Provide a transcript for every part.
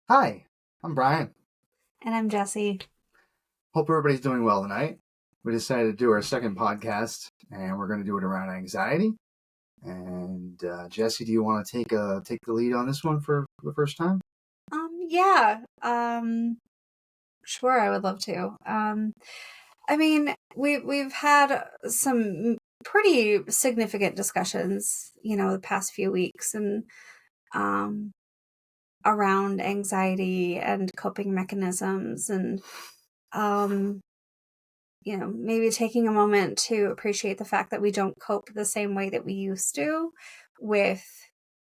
Hi, I'm Brian. And I'm Jessie. Hope everybody's doing well tonight. We decided to do our second podcast, and we're going to do it around anxiety. And Jesse, do you want to take the lead on this one for the first time? Yeah. Sure, I would love to. I mean, we've had some pretty significant discussions, the past few weeks and um around anxiety and coping mechanisms and um maybe taking a moment to appreciate the fact that we don't cope the same way that we used to with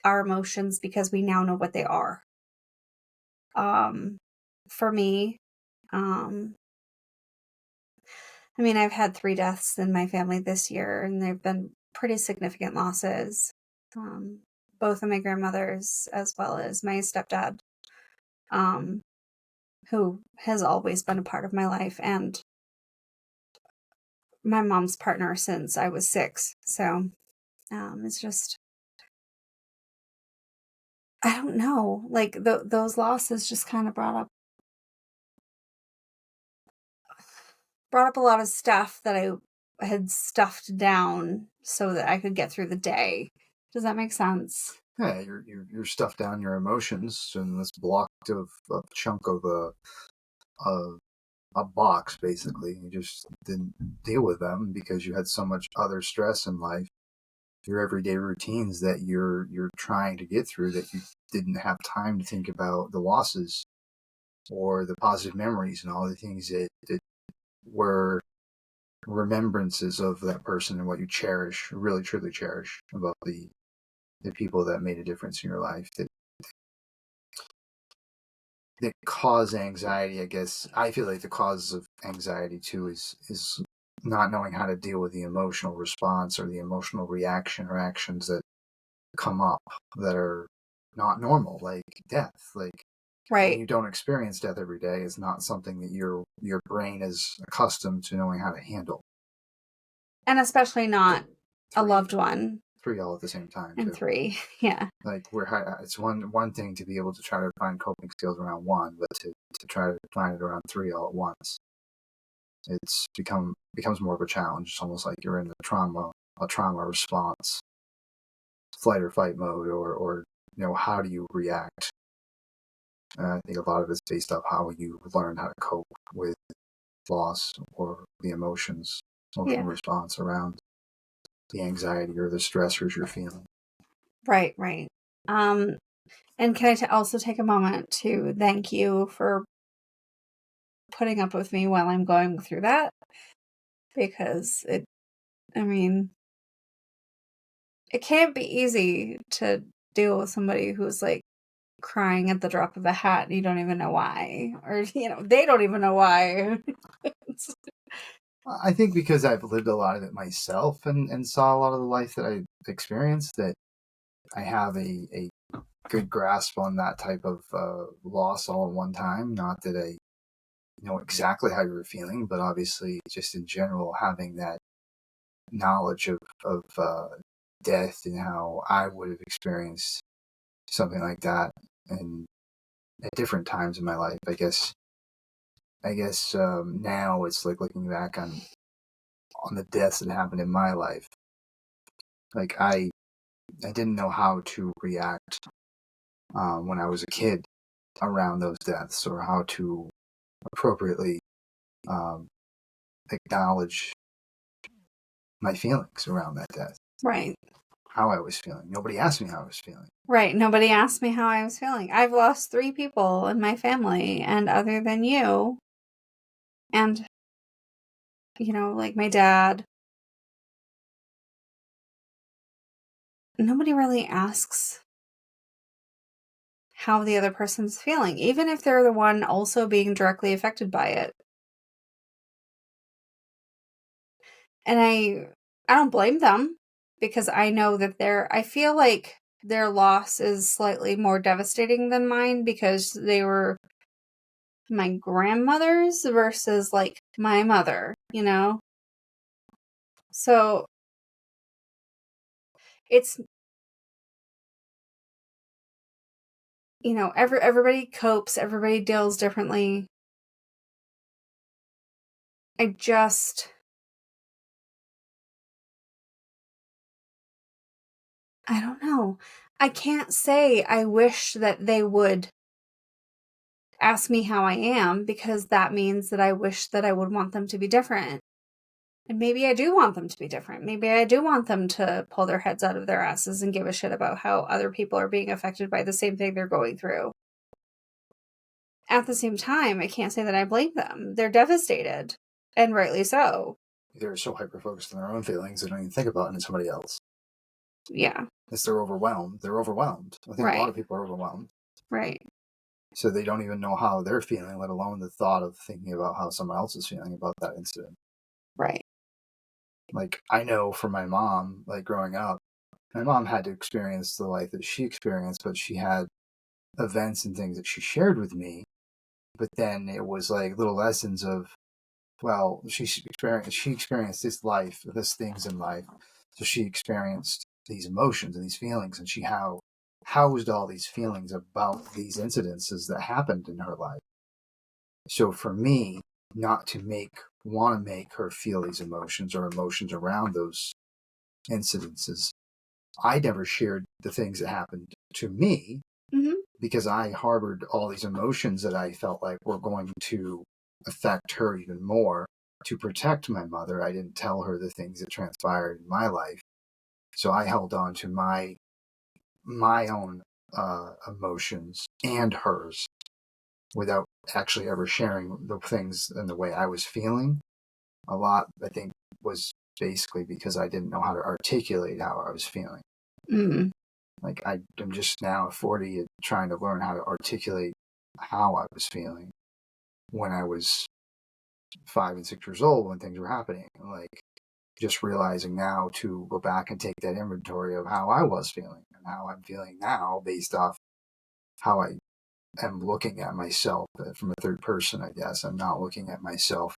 our emotions because we now know what they are. Um, for me, um, I mean, I've had 3 deaths in my family this year, and they've been pretty significant losses. Um, both of my grandmothers, as well as my stepdad, um, who has always been a part of my life, and my mom's partner since I was 6. So it's just, I don't know, like those losses just kind of brought up a lot of stuff that I had stuffed down so that I could get through the day. Does that make sense? Yeah, you're stuffed down your emotions in this blocked of a chunk of a a box, basically. You just didn't deal with them because you had so much other stress in life, your everyday routines that you're trying to get through, that you didn't have time to think about the losses or the positive memories and all the things that were remembrances of that person and what you cherish, really truly cherish about the people that made a difference in your life, that cause anxiety. I guess I feel like the cause of anxiety too is not knowing how to deal with the emotional response or the emotional reaction or actions that come up that are not normal, like death. Like when Right. you don't experience death every day, is not something that your brain is accustomed to knowing how to handle. And especially not a Three, loved one. three all at the same time And too. 3. Yeah. Like it's one thing to be able to try to find coping skills around one, but to try to find it around three all at once, it's becomes more of a challenge. It's almost like you're in a trauma response, flight or fight mode, or how do you react? And I think a lot of it's based off how you learn how to cope with loss or the emotional Yeah. response around the anxiety or the stressors you're feeling. Right, right. Um and can I also take a moment to thank you for putting up with me while I'm going through that, because I mean, it can't be easy to deal with somebody who's like crying at the drop of a hat and you don't even know why, or they don't even know why. I think because I've lived a lot of it myself and saw a lot of the life that I experienced, that I have a good grasp on that type of loss all at one time. Not that I know exactly how you were feeling, but obviously just in general having that knowledge of death and how I would have experienced something like that, and at different times in my life. I guess now it's like looking back on the deaths that happened in my life. Like I didn't know how to react when I was a kid around those deaths, or how to appropriately um, acknowledge my feelings around that death, Right. how I was feeling. Nobody asked me how I was feeling. Right. Nobody asked me how I was feeling. I've lost 3 people in my family, and other than you and, like my dad, nobody really asks how the other person's feeling, even if they're the one also being directly affected by it. And I don't blame them, because I know that I feel like their loss is slightly more devastating than mine because they were my grandmother's versus like my mother. So it's you know, everybody copes, everybody deals differently. I don't know. I can't say I wish that they would ask me how I am, because that means that I wish that I would want them to be different. And maybe I do want them to be different. Maybe I do want them to pull their heads out of their asses and give a shit about how other people are being affected by the same thing they're going through. At the same time, I can't say that I blame them. They're devastated, and rightly so. They're so hyper-focused on their own feelings, they don't even think about it in somebody else. Yeah. They're overwhelmed. They're overwhelmed. I think a lot of people are overwhelmed. Right. So they don't even know how they're feeling, let alone the thought of thinking about how someone else is feeling about that incident. Right. Like, I know from my mom, like growing up, my mom had to experience the life that she experienced, but she had events and things that she shared with me. But then it was like little lessons of, well, she experienced this life, this things in life. So she experienced these emotions and these feelings, and she housed all these feelings about these incidences that happened in her life. So for me, not to want to make her feel these emotions or emotions around those incidences, I never shared the things that happened to me, because I harbored all these emotions that I felt like were going to affect her even more. To protect my mother, I didn't tell her the things that transpired in my life. So I held on to my own emotions and hers without actually ever sharing the things and the way I was feeling. A lot, I think, was basically because I didn't know how to articulate how I was feeling. Like, I'm just now at 40 trying to learn how to articulate how I was feeling when I was 5 and 6 years old, when things were happening. Like, just realizing now to go back and take that inventory of how I was feeling and how I'm feeling now based off how I am looking at myself from a third person, I guess. I'm not looking at myself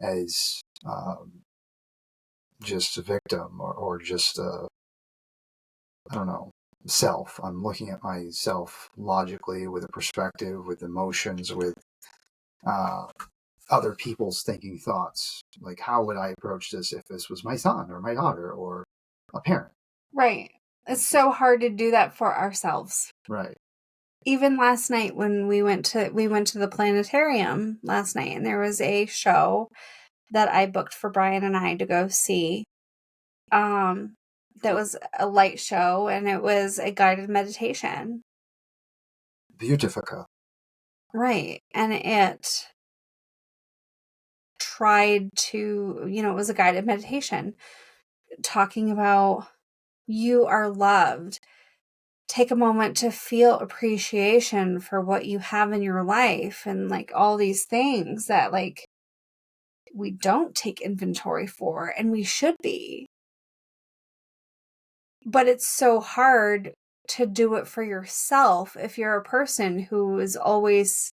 as just a victim or just a, I don't know, self. I'm looking at myself logically, with a perspective, with emotions, with other people's thinking thoughts. Like, how would I approach this if this was my son or my daughter or a parent? Right. It's so hard to do that for ourselves. Right. Even last night when we went to the planetarium last night, and there was a show that I booked for Brian and I to go see. That was a light show, and it was a guided meditation. Beautifica. Right. And it tried to, it was a guided meditation talking about, you are loved. Take a moment to feel appreciation for what you have in your life, and like all these things that like we don't take inventory for, and we should be. But it's so hard to do it for yourself if you're a person who has always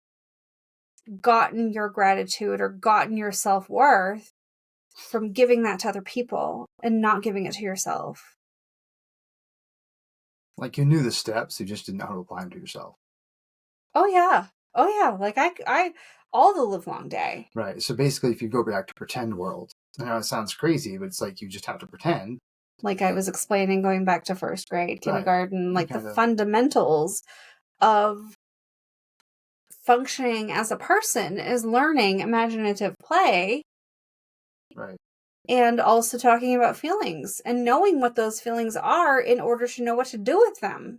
gotten your gratitude or gotten your self-worth from giving that to other people and not giving it to yourself. Like, you knew the steps, you just didn't know how to apply them to yourself. Oh yeah. Like I all the live long day. Right. So basically, if you go back to pretend world, I know it sounds crazy, but it's like you just have to pretend. Like I was explaining, going back to first grade, kindergarten, Right. like the fundamentals of functioning as a person is learning imaginative play. Right. And also talking about feelings and knowing what those feelings are in order to know what to do with them.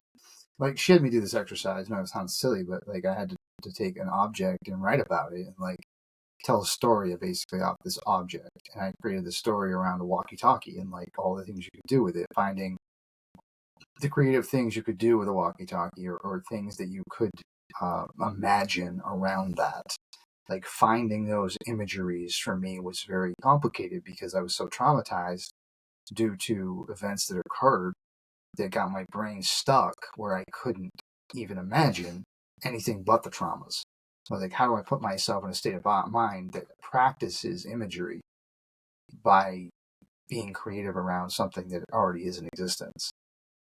Like, she had me do this exercise. No, it sounds silly, but like I had to take an object and write about it and like tell a story basically off this object. And I created the story around a walkie-talkie and like all the things you could do with it, finding the creative things you could do with a walkie-talkie, or things that you could imagine around that. Like, finding those imageries for me was very complicated because I was so traumatized due to events that occurred that got my brain stuck where I couldn't even imagine anything but the traumas. So like, how do I put myself in a state of mind that practices imagery by being creative around something that already is in existence?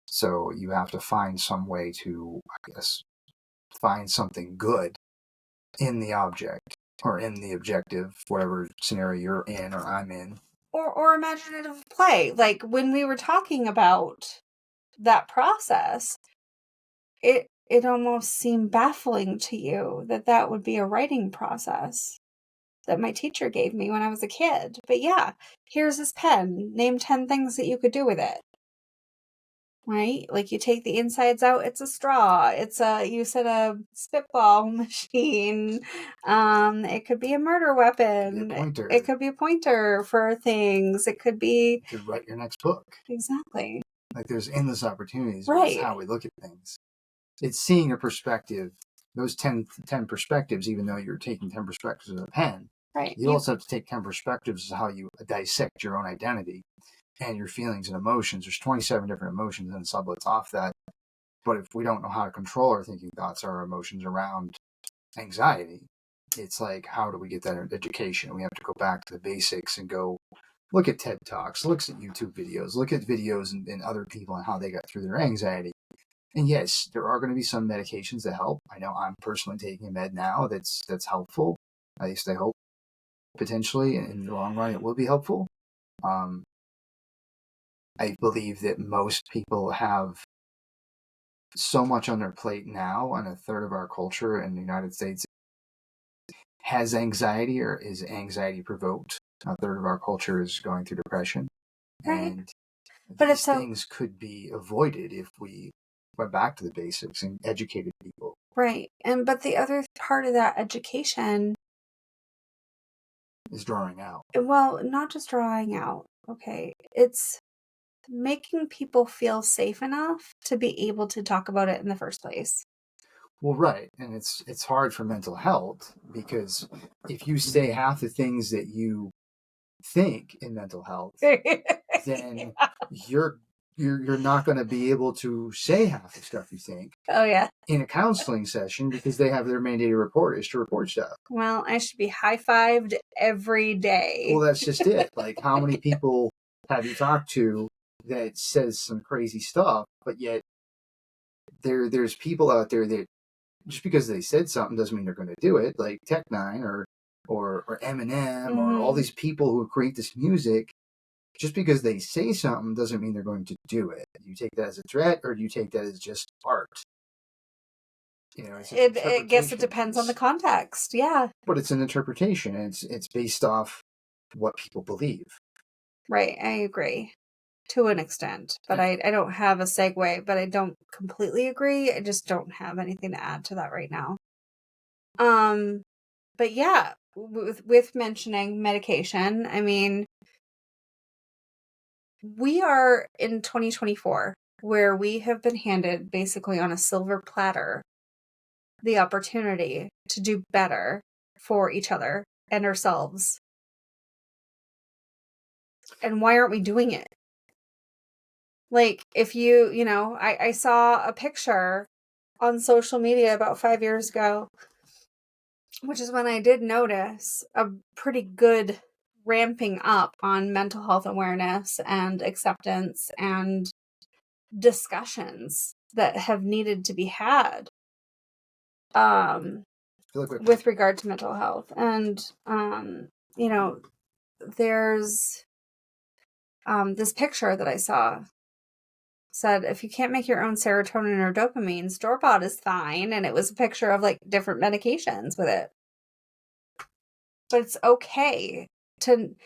So you have to find some way to, I guess, find something good in the object or in the objective, whatever scenario you're in or I'm in. Or imaginative play. Like when we were talking about that process, it almost seemed baffling to you that would be a writing process that my teacher gave me when I was a kid. But yeah, here's this pen. Name 10 things that you could do with it. Right? Like you take the insides out, it's a straw. You said a spitball machine. It could be a murder weapon. It could be a pointer for things. It could be to write your next book. Exactly. Like there's endless opportunities. Right. With how we look at things. It's seeing a perspective, those 10 perspectives, even though you're taking 10 perspectives of a pen. Right. You also have to take 10 perspectives of how you dissect your own identity and your feelings and emotions. There's 27 different emotions and sublets off that. But if we don't know how to control our thinking thoughts, our emotions around anxiety, it's like, how do we get that education? We have to go back to the basics and go look at TED Talks, look at YouTube videos, look at videos and other people and how they got through their anxiety. And yes, there are going to be some medications that help. I know I'm personally taking a med now that's helpful. At least I hope potentially in the long run it will be helpful. I believe that most people have so much on their plate now, and a third of our culture in the United States has anxiety or is anxiety provoked. A third of our culture is going through depression. Right. And but these things could be avoided if we went back to the basics and educated people. Right. But the other part of that education is drawing out. Well, not just drawing out. Okay. It's making people feel safe enough to be able to talk about it in the first place. Well, right. And it's hard for mental health because if you say half the things that you think in mental health, then you're not going to be able to say half the stuff you think. Oh, yeah. In a counseling session because they have their mandated report is to report stuff. Well, I should be high-fived every day. Well, that's just it. Like, how many people have you talked to that says some crazy stuff, but yet there's people out there that just because they said something doesn't mean they're going to do it, like Tech9 or Eminem or all these people who create this music. Just because they say something doesn't mean they're going to do it. Do you take that as a threat or do you take that as just art? You know, I guess it depends on the context. Yeah. But it's an interpretation and it's based off what people believe. Right. I agree. To an extent, but I don't have a segue, but I don't completely agree. I just don't have anything to add to that right now. But yeah, with mentioning medication, I mean, we are in 2024 where we have been handed basically on a silver platter the opportunity to do better for each other and ourselves. And why aren't we doing it? Like, if I saw a picture on social media about 5 years ago, which is when I did notice a pretty good ramping up on mental health awareness and acceptance and discussions that have needed to be had with regard to mental health. And, there's this picture that I saw said, if you can't make your own serotonin or dopamine, store-bought is fine. And it was a picture of like different medications with it. But it's okay to,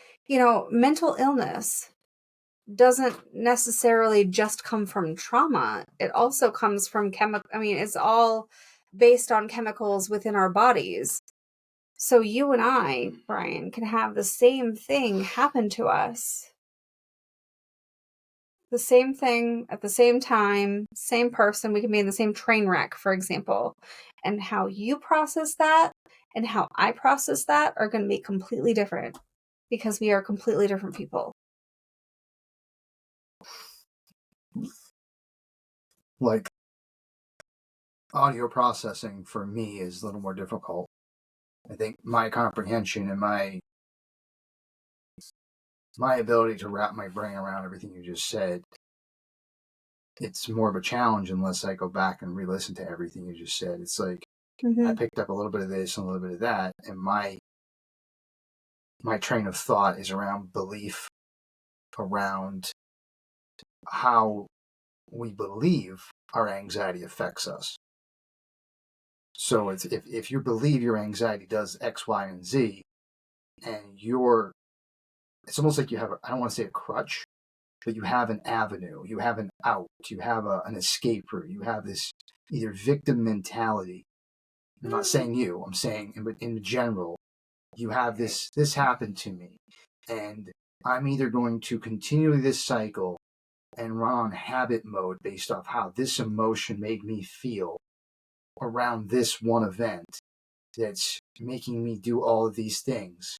mental illness doesn't necessarily just come from trauma. It also comes from it's all based on chemicals within our bodies. So you and I, Brian, can have the same thing happen to us. The same thing at the same time, same person. We can be in the same train wreck, for example. And how you process that and how I process that are going to be completely different because we are completely different people. Like, audio processing for me is a little more difficult. I think my comprehension and my ability to wrap my brain around everything you just said it's more of a challenge unless I go back and re-listen to everything you just said. It's like I Mm-hmm. picked up a little bit of this and a little bit of that, and my train of thought is around belief, around how we believe our anxiety affects us. So if you believe your anxiety does X, Y, and Z, and it's almost like you have, I don't want to say a crutch, but you have an avenue, you have an out, you have an escape route, you have this either victim mentality. I'm not saying you, I'm saying in general, you have this happened to me, and I'm either going to continue this cycle and run on habit mode based off how this emotion made me feel around this one event that's making me do all of these things,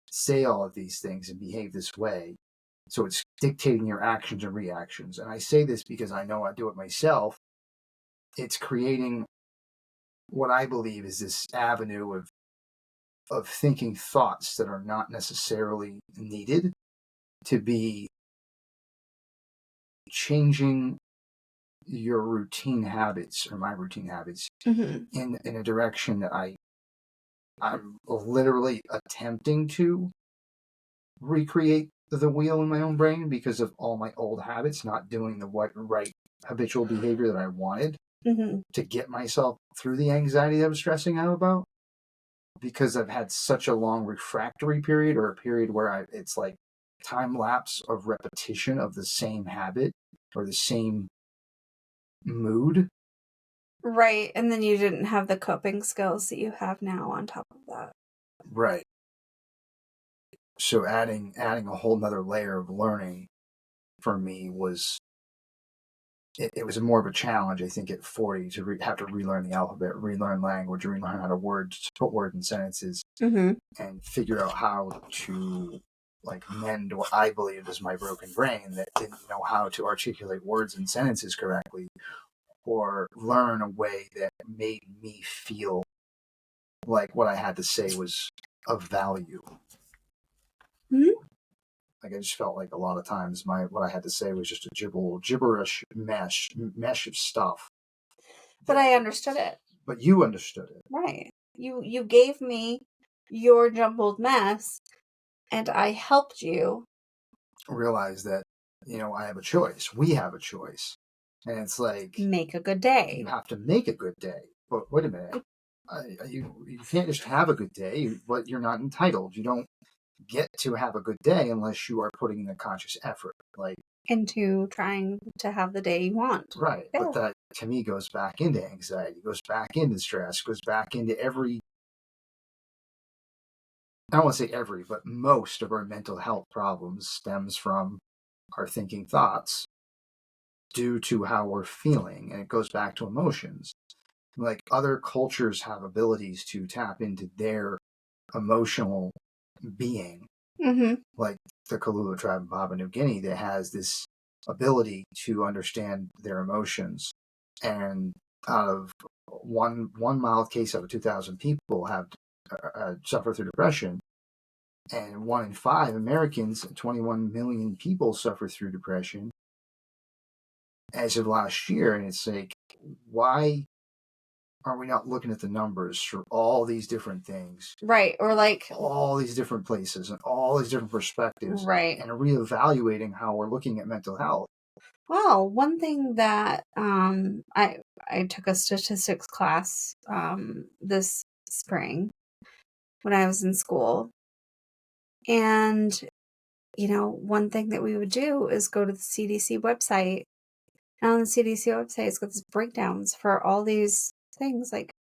say all of these things, and behave this way. So it's dictating your actions and reactions. And I say this because I know I do it myself. It's creating what I believe is this avenue of thinking thoughts that are not necessarily needed to be changing your routine habits or my routine habits Mm-hmm. in a direction that I'm literally attempting to recreate the wheel in my own brain because of all my old habits, not doing the right habitual behavior that I wanted Mm-hmm. to get myself through the anxiety I was stressing out about. Because I've had such a long refractory period, or a period where it's like time lapse of repetition of the same habit or the same mood. Right. And then you didn't have the coping skills that you have now on top of that. Right. So adding a whole nother layer of learning for me was it was more of a challenge, I think, at 40 to have to relearn the alphabet, relearn language, relearn how to put words in sentences, Mm-hmm. and figure out how to like mend what I believed is my broken brain that didn't know how to articulate words and sentences correctly, or learn a way that made me feel like what I had to say was of value. Mm-hmm. Like I just felt like a lot of times what I had to say was just a gibberish mesh of stuff. But I understood it. But you understood it. Right. You gave me your jumbled mess and I helped you Realize that, I have a choice. We have a choice. And it's like, make a good day. you have to make a good day. But wait a minute. You can't just have a good day, but you're not entitled. You don't get to have a good day unless you are putting in a conscious effort. Like, into trying to have the day you want. right. Yeah. But that to me goes back into anxiety, goes back into stress, goes back into I don't want to say every, but most of our mental health problems stems from our thinking thoughts due to how we're feeling. And it goes back to emotions. Like other cultures have abilities to tap into their emotional being, Mm-hmm. like the Kalula tribe in Papua New Guinea that has this ability to understand their emotions. And out of one mild case out of 2,000 people have suffer through depression, and 1 in 5 Americans, 21 million people, suffer through depression as of last year. And it's like, why are we not looking at the numbers for all these different things? Right. Or like all these different places and all these different perspectives. Right. And reevaluating how we're looking at mental health. Well, one thing that I took a statistics class this spring when I was in school. And one thing that we would do is go to the CDC website. And on the CDC website, it's got these breakdowns for all these things. Like,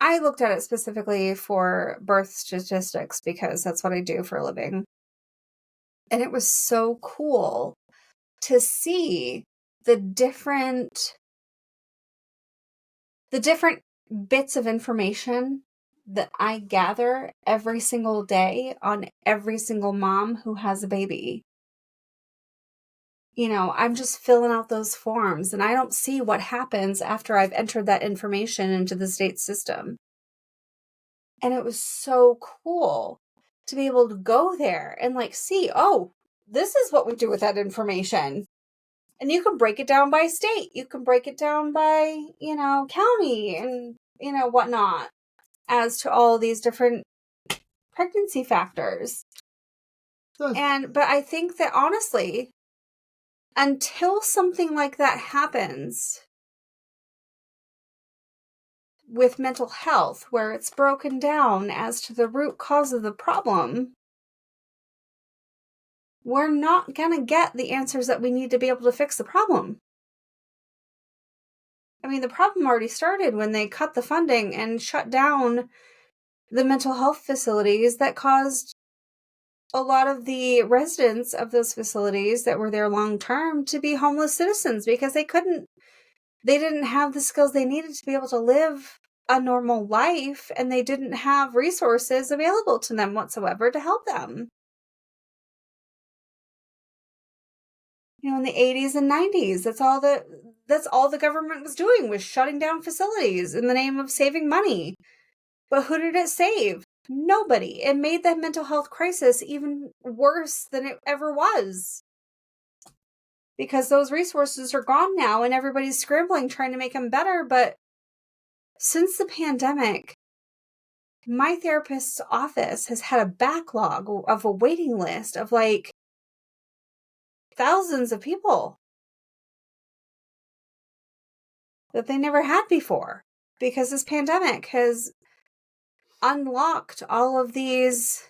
I looked at it specifically for birth statistics because that's what I do for a living. And it was so cool to see the different bits of information that I gather every single day on every single mom who has a baby. I'm just filling out those forms and I don't see what happens after I've entered that information into the state system. And it was so cool to be able to go there and see, oh, this is what we do with that information. And you can break it down by state. You can break it down by, county and, whatnot, as to all these different pregnancy factors. But I think that honestly, until something like that happens with mental health, where it's broken down as to the root cause of the problem, we're not going to get the answers that we need to be able to fix the problem. I mean, the problem already started when they cut the funding and shut down the mental health facilities that caused a lot of the residents of those facilities that were there long term to be homeless citizens because they didn't have the skills they needed to be able to live a normal life, and they didn't have resources available to them whatsoever to help them. In the 80s and 90s, that's all the government was doing, was shutting down facilities in the name of saving money. But who did it save? Nobody. It made the mental health crisis even worse than it ever was. Because those resources are gone now and everybody's scrambling trying to make them better. But since the pandemic, my therapist's office has had a backlog of a waiting list of like thousands of people that they never had before, because this pandemic has unlocked all of these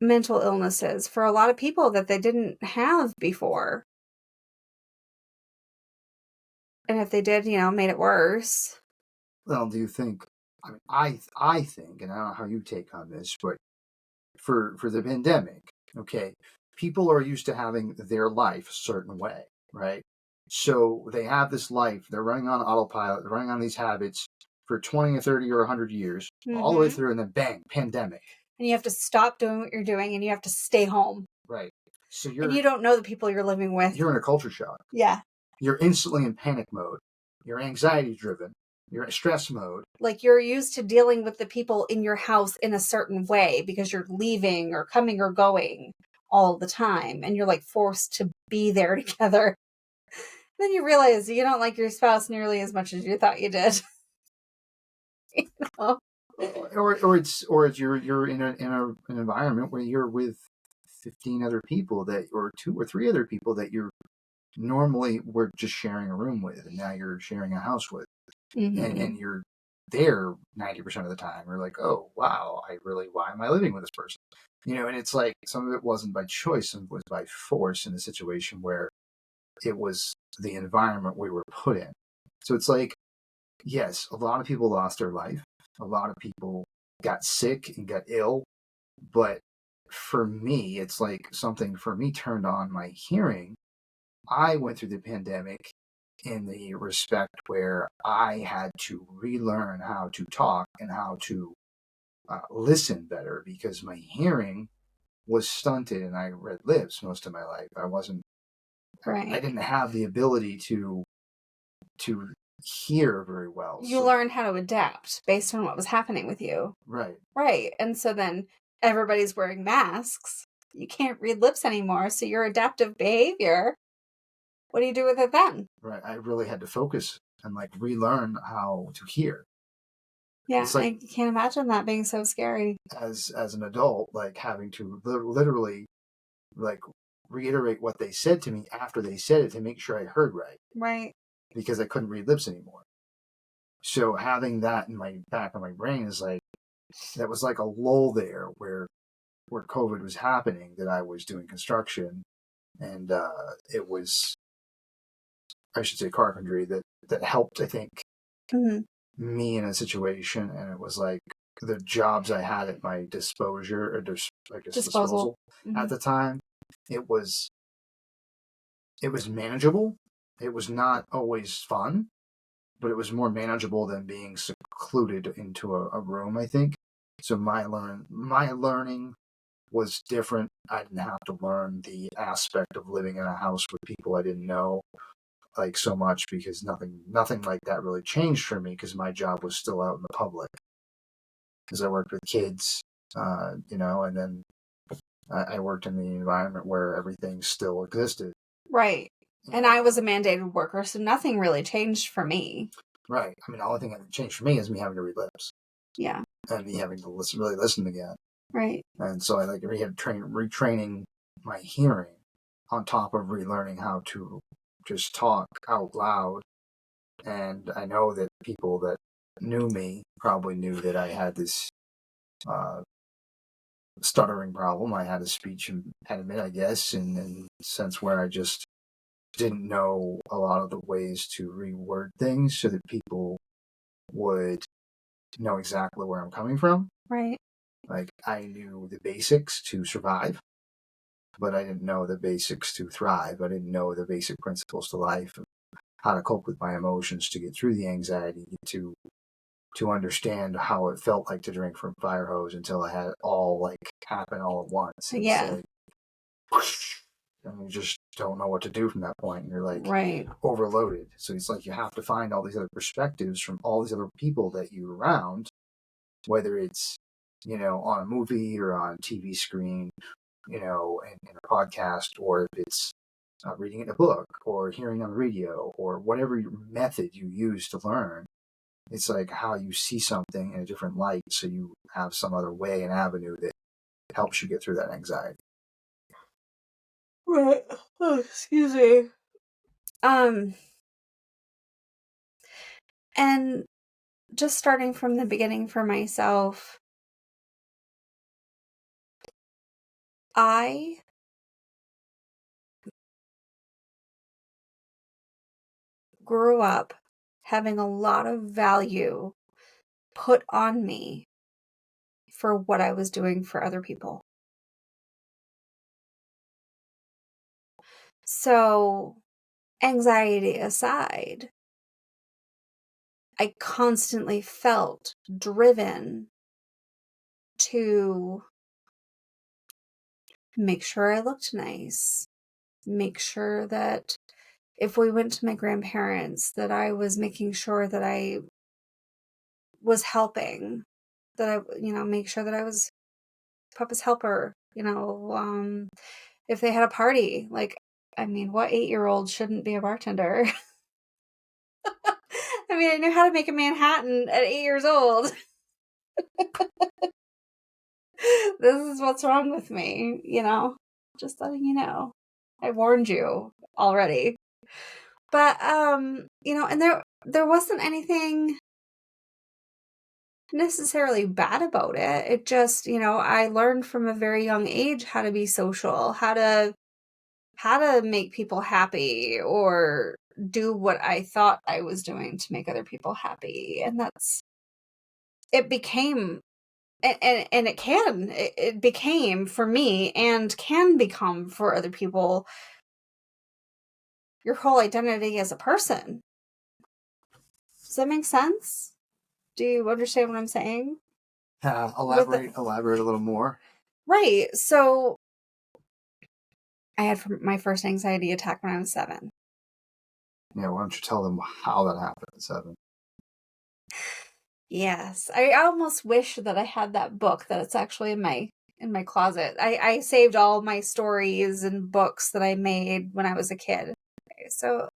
mental illnesses for a lot of people that they didn't have before. And if they did, made it worse. Well, do you think, I think, and I don't know how you take on this, but for the pandemic, okay, people are used to having their life a certain way, right? So they have this life, they're running on autopilot, they're running on these habits for 20 or 30 or 100 years, all the way through, and then bang, pandemic. And you have to stop doing what you're doing, and you have to stay home. Right. So and you don't know the people you're living with. You're in a culture shock. Yeah. You're instantly in panic mode. You're anxiety driven. You're in stress mode. Like, you're used to dealing with the people in your house in a certain way because you're leaving or coming or going all the time, and you're like forced to be there together. Then you realize you don't like your spouse nearly as much as you thought you did. Or it's you're in an environment where you're with 15 other people or 2 or 3 other people that you're normally were just sharing a room with, and now you're sharing a house with, and you're there 90% of the time. You're like, oh wow, why am I living with this person? And it's like some of it wasn't by choice, some of it was by force in a situation where it was the environment we were put in. So it's like, yes, a lot of people lost their life. A lot of people got sick and got ill. But for me, it's like something for me turned on my hearing. I went through the pandemic in the respect where I had to relearn how to talk and how to listen better, because my hearing was stunted and I read lips most of my life. I didn't have the ability to hear very well. You learned how to adapt based on what was happening with you. Right. And so then everybody's wearing masks. You can't read lips anymore. So your adaptive behavior, what do you do with it then? Right. I really had to focus and relearn how to hear. Yeah, I can't imagine that being so scary. As an adult, having to literally reiterate what they said to me after they said it to make sure I heard right. Right. Because I couldn't read lips anymore. So having that in my back of my brain is that was like a lull there where COVID was happening, that I was doing construction, and it was, I should say, carpentry that helped, I think, me in a situation. And it was like the jobs I had at my disposal at the time, it was manageable. It was not always fun, but it was more manageable than being secluded into a room, I think. So my learning was different. I didn't have to learn the aspect of living in a house with people I didn't know so much, because nothing like that really changed for me, because my job was still out in the public. Because I worked with kids, and then I worked in the environment where everything still existed. Right. And I was a mandated worker, so nothing really changed for me. Right. I mean, the only thing that changed for me is me having to read lips. Yeah. And me having to really listen again. Right. And so I like retraining my hearing on top of relearning how to just talk out loud. And I know that people that knew me probably knew that I had this uh, stuttering problem. I had a speech impediment, I guess, in the sense where I just didn't know a lot of the ways to reword things so that people would know exactly where I'm coming from. Right. Like, I knew the basics to survive, but I didn't know the basics to thrive. I didn't know the basic principles to life, how to cope with my emotions, to get through the anxiety, to understand how it felt like to drink from a fire hose until I had it all like happen all at once. It's Yeah. like, and you just don't know what to do from that point. And you're like Right. overloaded. So it's like you have to find all these other perspectives from all these other people that you're around, whether it's, on a movie or on TV screen, in a podcast, or if it's reading it in a book or hearing on the radio or whatever method you use to learn. It's like how you see something in a different light, so you have some other way and avenue that helps you get through that anxiety. Right. Oh, excuse me. And just starting from the beginning for myself, I grew up having a lot of value put on me for what I was doing for other people. So, anxiety aside, I constantly felt driven to make sure I looked nice, make sure that if we went to my grandparents, that I was making sure that I was helping, that I, make sure that I was Papa's helper, if they had a party, like, I mean, what 8-year-old shouldn't be a bartender? I mean, I knew how to make a Manhattan at 8 years old. This is what's wrong with me, just letting you know. I warned you already. But, and there wasn't anything necessarily bad about it. It just, I learned from a very young age how to be social, how to make people happy or do what I thought I was doing to make other people happy. And it became, and it became for me and can become for other people, your whole identity as a person. Does that make sense? Do you understand what I'm saying? Elaborate a little more. Right. So I had my first anxiety attack when I was 7. Yeah, why don't you tell them how that happened at 7? Yes. I almost wish that I had that book, that it's actually in my closet. I saved all my stories and books that I made when I was a kid. Okay, so,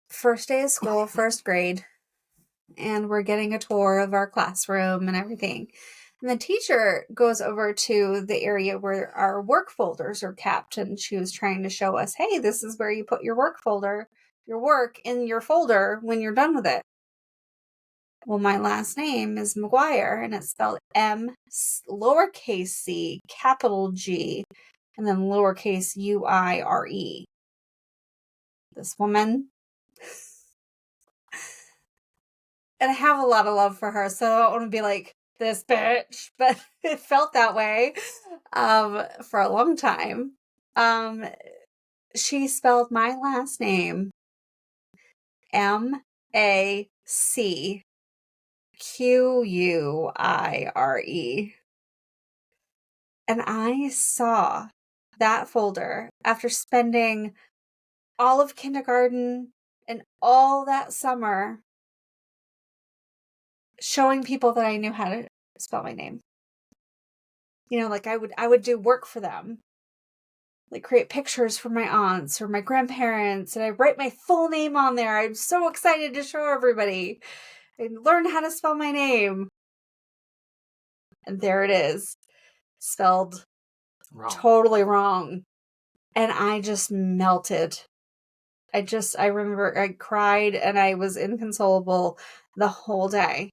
first day of school, first grade, and we're getting a tour of our classroom and everything. And the teacher goes over to the area where our work folders are kept, and she was trying to show us, hey, this is where you put your work in your folder when you're done with it. Well, my last name is McGuire, and it's spelled M, lowercase c, capital G, and then lowercase UIRE. This woman. And I have a lot of love for her, so I don't want to be like, this bitch, but it felt that way for a long time. She spelled my last name MACQUIRE. And I saw that folder after spending all of kindergarten and all that summer showing people that I knew how to spell my name. You know, like I would do work for them, like create pictures for my aunts or my grandparents, and I write my full name on there. I'm so excited to show everybody and learn how to spell my name. And there it is, spelled totally wrong. And I just melted. I remember I cried and I was inconsolable the whole day.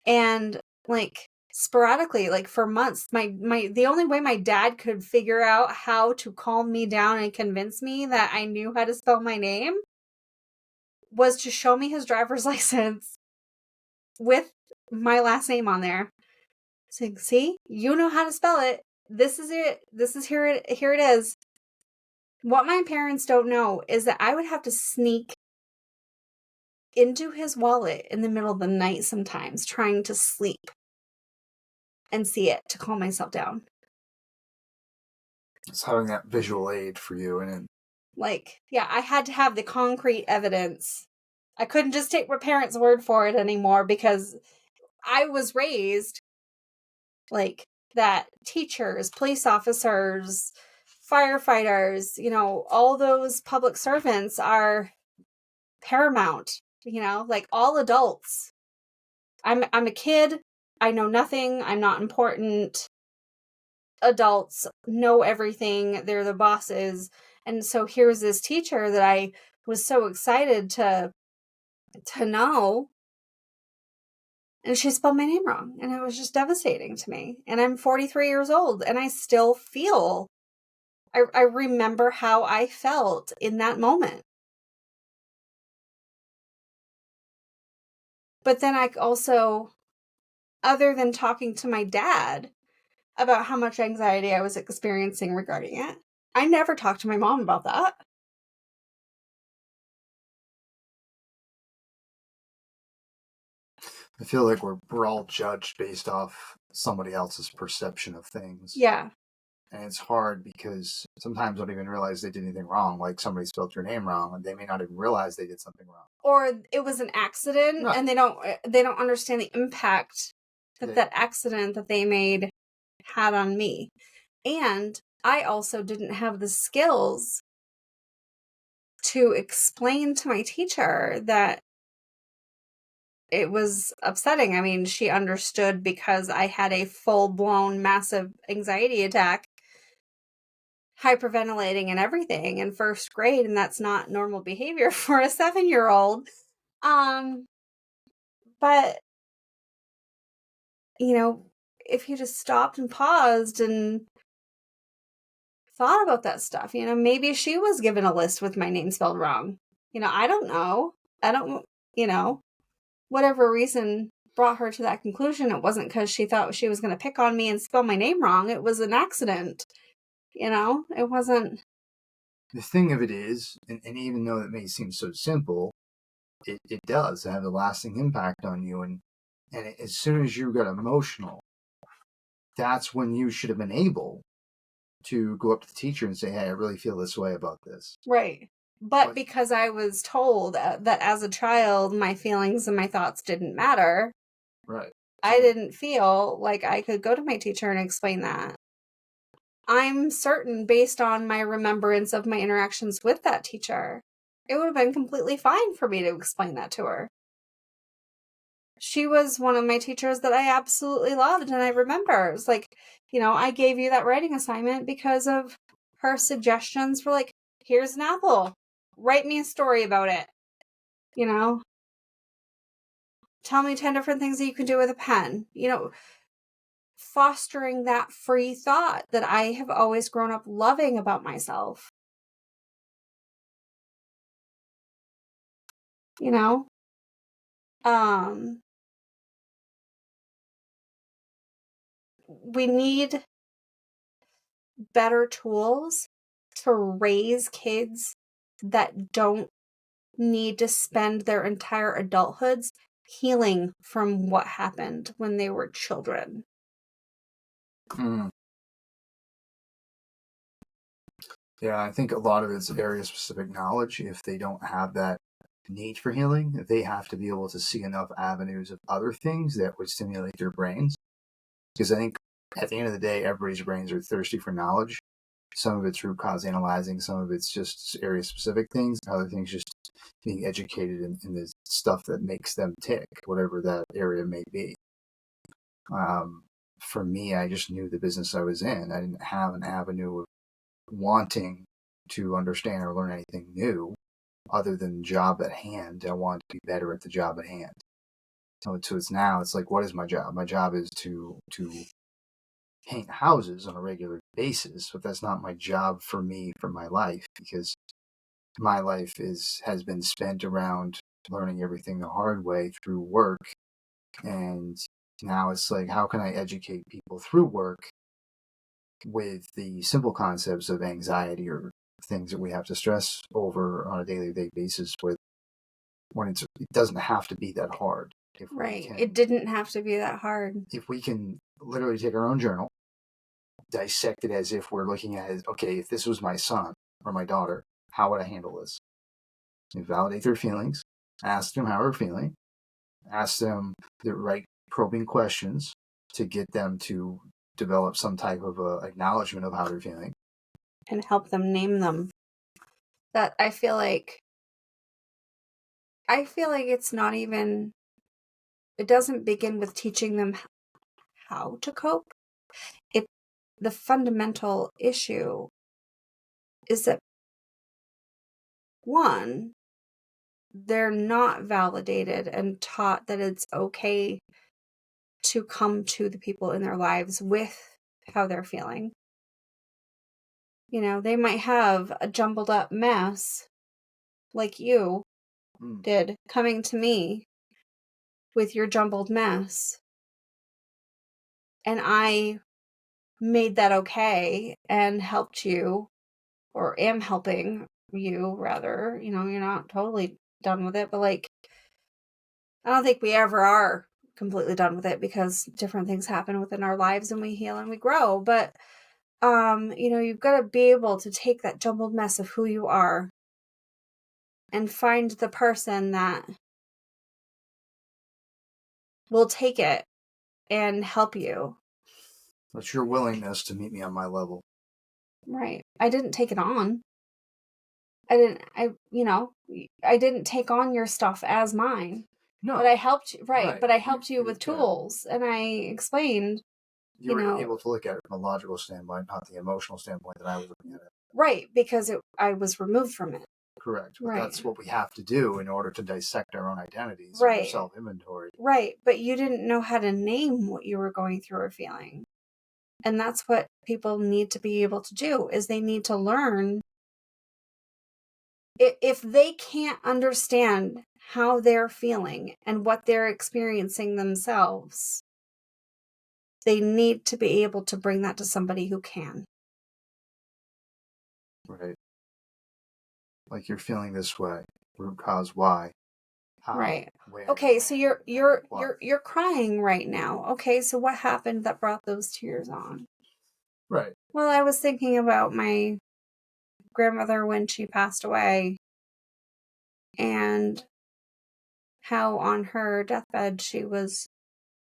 And like sporadically, like for months, the only way my dad could figure out how to calm me down and convince me that I knew how to spell my name was to show me his driver's license with my last name on there. Saying, see, you know how to spell it. This is it. This is here it is. What my parents don't know is that I would have to sneak into his wallet in the middle of the night sometimes, trying to sleep and see it to calm myself down. It's having that visual aid for you, and like, yeah, I had to have the concrete evidence. I couldn't just take my parents' word for it anymore, because I was raised like that teachers, police officers, firefighters, you know, all those public servants are paramount, you know, like all adults. I'm a kid. I know nothing. I'm not important. Adults know everything. They're the bosses. And so here's this teacher that I was so excited to know, and she spelled my name wrong, and it was just devastating to me. And I'm 43 years old, and I still feel, I remember how I felt in that moment. But then I also, other than talking to my dad about how much anxiety I was experiencing regarding it, I never talked to my mom about that. I feel like we're all judged based off somebody else's perception of things. Yeah. And it's hard because sometimes I don't even realize they did anything wrong. Like somebody spelled your name wrong, and they may not even realize they did something wrong. Or it was an accident, right. And they don't understand the impact that accident that they made had on me. And I also didn't have the skills to explain to my teacher that it was upsetting. I mean, she understood because I had a full-blown massive anxiety attack, hyperventilating and everything in first grade, and that's not normal behavior for a 7-year-old. But, you know, if you just stopped and paused and thought about that stuff, you know, maybe she was given a list with my name spelled wrong. You know, I don't know. You know, whatever reason brought her to that conclusion. It wasn't because she thought she was going to pick on me and spell my name wrong. It was an accident. You know, it wasn't. The thing of it is, and even though it may seem so simple, it does have a lasting impact on you. And as soon as you got emotional, that's when you should have been able to go up to the teacher and say, hey, I really feel this way about this. Right. But because I was told that as a child, my feelings and my thoughts didn't matter. Right. I didn't feel like I could go to my teacher and explain that. I'm certain, based on my remembrance of my interactions with that teacher, it would have been completely fine for me to explain that to her. She was one of my teachers that I absolutely loved, and I remember. It was like, you know, I gave you that writing assignment because of her suggestions for, like, here's an apple. Write me a story about it. You know? Tell me 10 different things that you can do with a pen. You know, fostering that free thought that I have always grown up loving about myself. You know? We need better tools to raise kids that don't need to spend their entire adulthoods healing from what happened when they were children. Yeah, I think a lot of it's area-specific knowledge. If they don't have that need for healing, they have to be able to see enough avenues of other things that would stimulate their brains. Because I think at the end of the day, everybody's brains are thirsty for knowledge. Some of it's root cause analyzing, some of it's just area specific things, other things just being educated in the stuff that makes them tick, whatever that area may be. For me, I just knew the business I was in. I didn't have an avenue of wanting to understand or learn anything new other than the job at hand. I wanted to be better at the job at hand. So it's now, it's like, what is my job? My job is to paint houses on a regular basis, but that's not my job for me, for my life, because my life has been spent around learning everything the hard way through work. And now it's like, how can I educate people through work with the simple concepts of anxiety or things that we have to stress over on a daily basis with, when it doesn't have to be that hard. If right. It didn't have to be that hard. If we can literally take our own journal, dissect it as if we're looking at it, okay, if this was my son or my daughter, how would I handle this? You validate their feelings, ask them how they're feeling, ask them the right probing questions to get them to develop some type of acknowledgement of how they're feeling. And help them name them. That I feel like it's not even, it doesn't begin with teaching them how to cope. The fundamental issue is that, one, they're not validated and taught that it's okay to come to the people in their lives with how they're feeling. You know, they might have a jumbled up mess like you did coming to me with your jumbled mess. And I made that okay and helped you, or am helping you rather. You know, you're not totally done with it, but like, I don't think we ever are completely done with it because different things happen within our lives and we heal and we grow. But, you know, you've got to be able to take that jumbled mess of who you are and find the person that will take it and help you. It's your willingness to meet me on my level. Right. I didn't take it on. I didn't take on your stuff as mine. No. But I helped you, right. But I helped you with tools and I explained. You were able to look at it from a logical standpoint, not the emotional standpoint that I was looking at it. Right, because I was removed from it. Correct. But that's what we have to do in order to dissect our own identities, right. Our self-inventory. Right, but you didn't know how to name what you were going through or feeling. And that's what people need to be able to do, is they need to learn. If they can't understand how they're feeling and what they're experiencing themselves, they need to be able to bring that to somebody who can. Right. Like, you're feeling this way. Root cause why? How? Right. Where? Okay, so you're crying right now. Okay, so what happened that brought those tears on? Right. Well, I was thinking about my grandmother when she passed away and how on her deathbed she was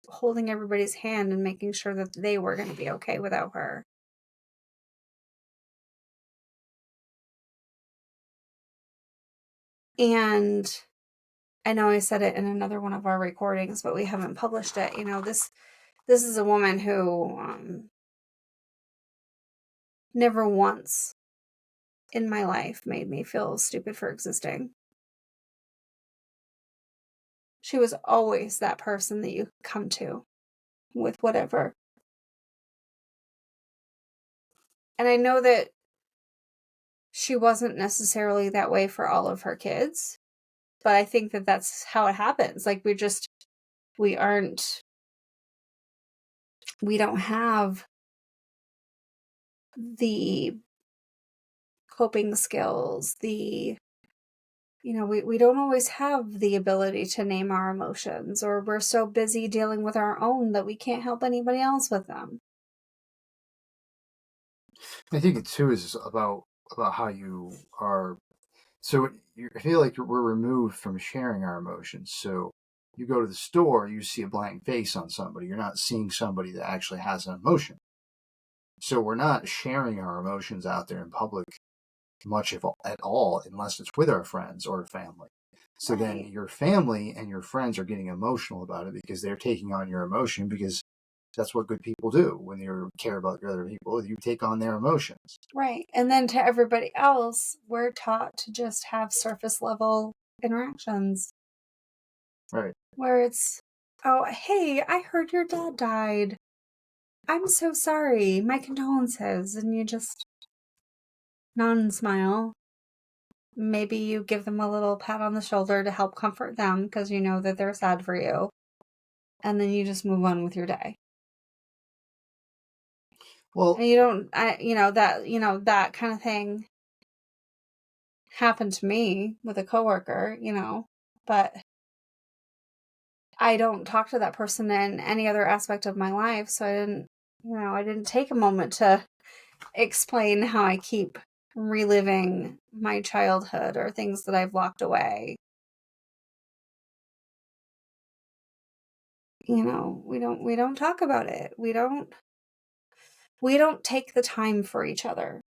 holding everybody's hand and making sure that they were going to be okay without her. And I know I said it in another one of our recordings, but we haven't published it. You know, this is a woman who never once in my life made me feel stupid for existing. She was always that person that you come to with whatever. And I know that she wasn't necessarily that way for all of her kids, but I think that that's how it happens. Like, we don't have the coping skills, we don't always have the ability to name our emotions, or we're so busy dealing with our own that we can't help anybody else with them. I think it too is about how you are. So I feel like we're removed from sharing our emotions. So You go to the store, you see a blank face on somebody. You're not seeing somebody that actually has an emotion. So we're not sharing our emotions out there in public much at all, unless it's with our friends or family. So then your family and your friends are getting emotional about it because they're taking on your emotion, because that's what good people do. When you care about your other people, you take on their emotions. Right. And then to everybody else, we're taught to just have surface level interactions. Right. Where it's, oh, hey, I heard your dad died. I'm so sorry. My condolences. And you just nod and smile. Maybe you give them a little pat on the shoulder to help comfort them because you know that they're sad for you. And then you just move on with your day. Well, and you don't, that kind of thing happened to me with a coworker, but I don't talk to that person in any other aspect of my life. So I didn't take a moment to explain how I keep reliving my childhood or things that I've locked away. We don't talk about it. We don't take the time for each other.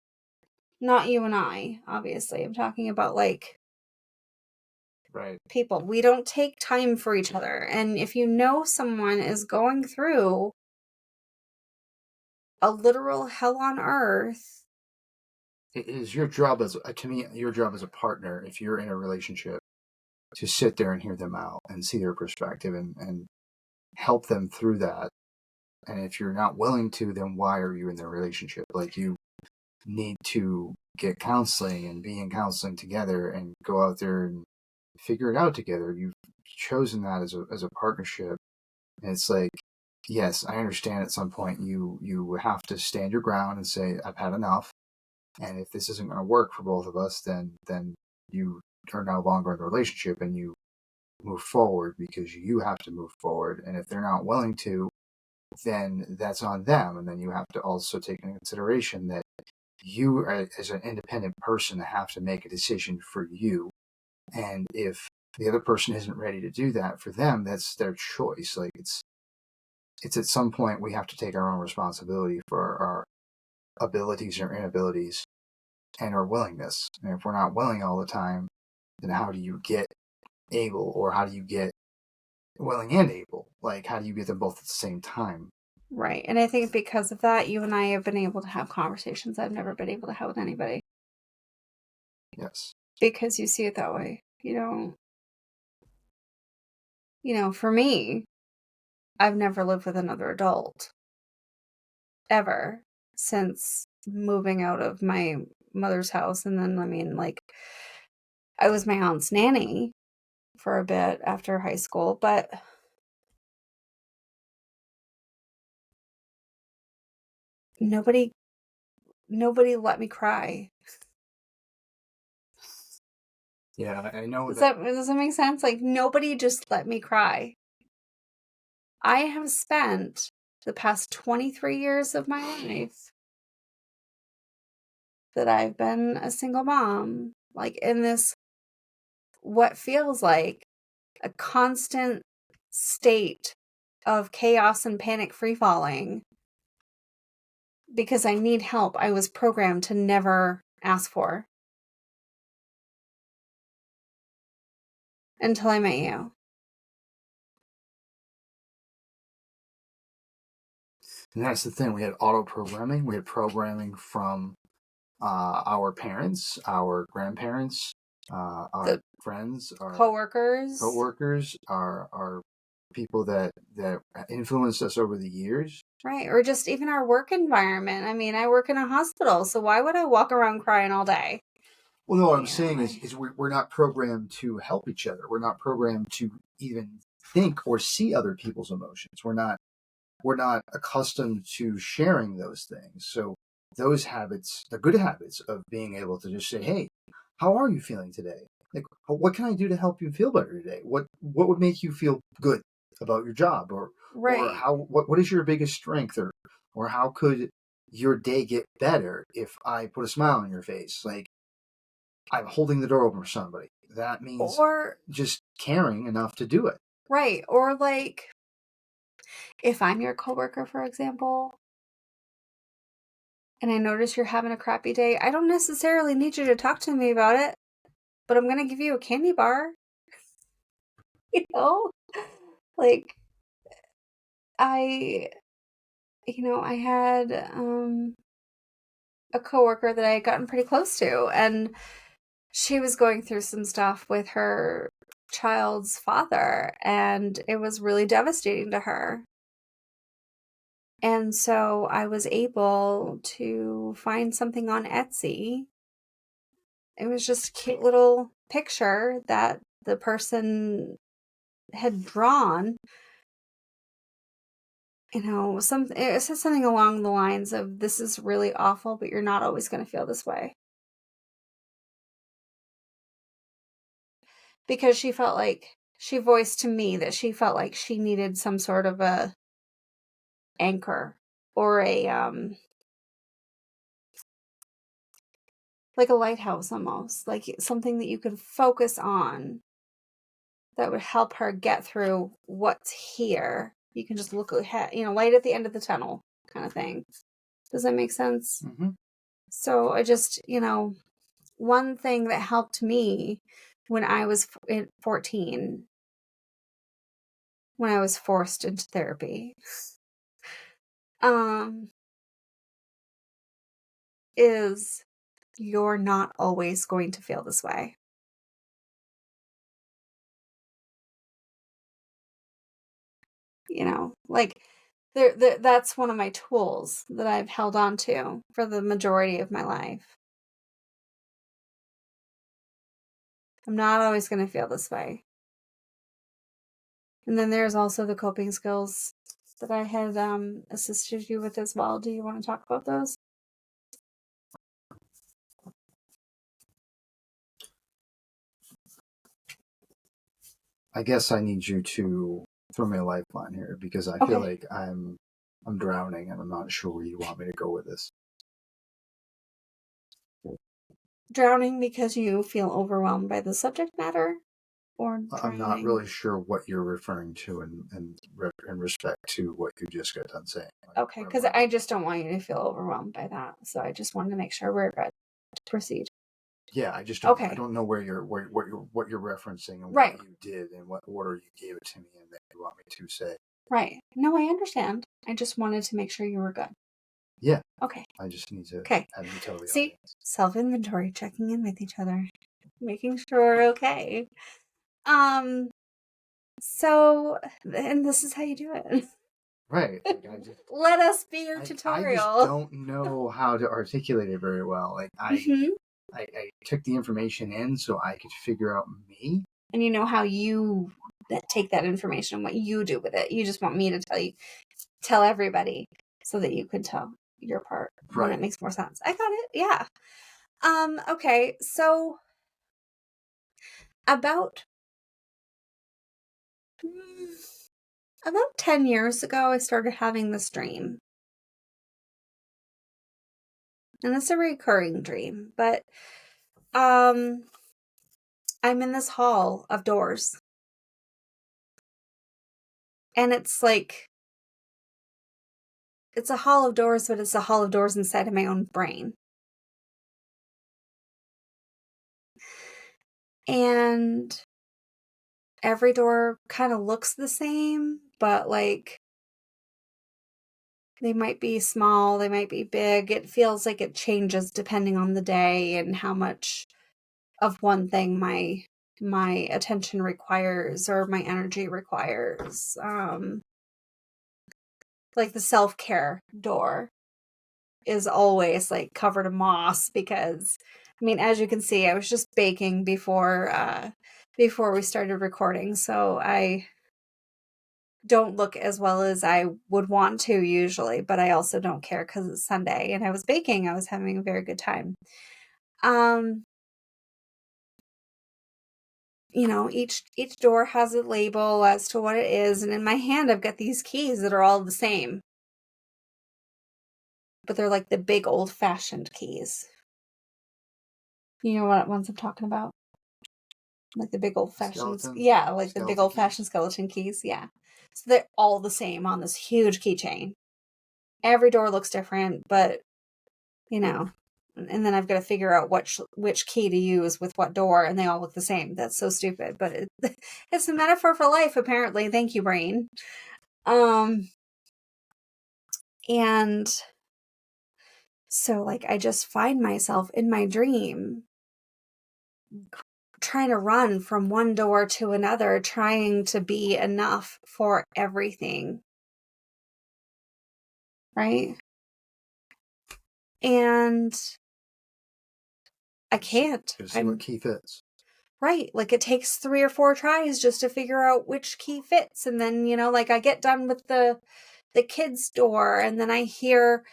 Not you and I, obviously. I'm talking about right. people. We don't take time for each other. And if you know someone is going through a literal hell on earth, It is your job to me, your job as a partner, if you're in a relationship, to sit there and hear them out and see their perspective and help them through that. And if you're not willing to, then why are you in the relationship? Like, you need to get counseling and be in counseling together and go out there and figure it out together. You've chosen that as a partnership. And it's like, yes, I understand at some point you have to stand your ground and say, I've had enough. And if this isn't going to work for both of us, then you are no longer in the relationship and you move forward because you have to move forward. And if they're not willing to, then that's on them. And then you have to also take into consideration that you, as an independent person, have to make a decision for you. And if the other person isn't ready to do that for them, that's their choice. Like, it's at some point we have to take our own responsibility for our abilities or inabilities and our willingness. And if we're not willing all the time, then how do you get able, or how do you get willing and able? Like, how do you get them both at the same time? right? And I think because of that, you and I have been able to have conversations I've never been able to have with anybody. Yes. Because you see it that way. For me, I've never lived with another adult. Ever. Since moving out of my mother's house. And then, I was my aunt's nanny for a bit after high school, but nobody let me cry. Yeah, I know Does that make sense? Like, nobody just let me cry. I have spent the past 23 years of my life that I've been a single mom, like in this, what feels like a constant state of chaos and panic free falling because I need help I was programmed to never ask for until I met you. And that's the thing. We had auto programming. We had programming from our parents, our grandparents, our friends, our coworkers, our people that influenced us over the years. right? Or just even our work environment. I mean, I work in a hospital, so why would I walk around crying all day? Well, no, what I'm saying is we're not programmed to help each other. We're not programmed to even think or see other people's emotions. We're not accustomed to sharing those things. So those habits, the good habits of being able to just say, "Hey, how are you feeling today? Like, what can I do to help you feel better today? What would make you feel good about your job, or Right. what is your biggest strength, or how could your day get better if I put a smile on your face? Like, I'm holding the door open for somebody. That means Or just caring enough to do it. Right. Or like, if I'm your coworker, for example, and I notice you're having a crappy day, I don't necessarily need you to talk to me about it, but I'm going to give you a candy bar. You know? Like, I, I had a coworker that I had gotten pretty close to, and she was going through some stuff with her child's father, and it was really devastating to her. And so I was able to find something on Etsy. It was just a cute little picture that the person had drawn. It said something along the lines of, "This is really awful, but you're not always going to feel this way." Because she voiced to me that she felt like she needed some sort of a anchor, or like a lighthouse, almost like something that you could focus on that would help her get through what's here. You can just look ahead, light at the end of the tunnel kind of thing. Does that make sense? Mm-hmm. So I just, one thing that helped me when I was 14, when I was forced into therapy, is you're not always going to feel this way. Like that's one of my tools that I've held on to for the majority of my life. I'm not always going to feel this way. And then there's also the coping skills that I had assisted you with as well. Do you want to talk about those? I guess I need you to throw me a lifeline here, because I feel like I'm drowning and I'm not sure where you want me to go with this. Drowning because you feel overwhelmed by the subject matter? Or drowning? I'm not really sure what you're referring to in respect to what you just got done saying. Okay, because I just don't want you to feel overwhelmed by that. So I just wanted to make sure we're good to proceed. Yeah, I just don't. I don't know what you're referencing and what you did and what order you gave it to me and that you want me to say. Right. No, I understand. I just wanted to make sure you were good. Yeah. Okay. I just need to have you tell the audience. Self-inventory, checking in with each other, making sure we're okay. So, and this is how you do it. Right. Let us be your tutorial. I just don't know how to articulate it very well. Like I took the information in so I could figure out me. And you know how you take that information and what you do with it. You just want me to tell everybody so that you can tell your part. Right. When it makes more sense. I got it. Yeah. Okay. So about 10 years ago, I started having this dream. And it's a recurring dream, but I'm in this hall of doors. And it's like, it's a hall of doors, but it's a hall of doors inside of my own brain. And every door kind of looks the same, but like, they might be small, they might be big. It feels like it changes depending on the day and how much of one thing my attention requires or my energy requires. Like the self-care door is always like covered in moss because, as you can see, I was just baking before we started recording, so I don't look as well as I would want to usually, but I also don't care because it's Sunday and I was baking. I was having a very good time. Each door has a label as to what it is, and in my hand I've got these keys that are all the same. But they're like the big old-fashioned keys. You know what ones I'm talking about? Like the big old fashioned, Skeleton? yeah, like the big Skeleton old keys? fashioned skeleton keys, yeah. So they're all the same on this huge keychain. Every door looks different, but you know, and then I've got to figure out which key to use with what door, and they all look the same. That's so stupid, but it's a metaphor for life, apparently. Thank you, brain. And so, like, I just find myself in my dream trying to run from one door to another, trying to be enough for everything. Right? And I can't. See what key fits. Right. Like it takes 3 or 4 tries just to figure out which key fits. And then, like I get done with the kids' door and then I hear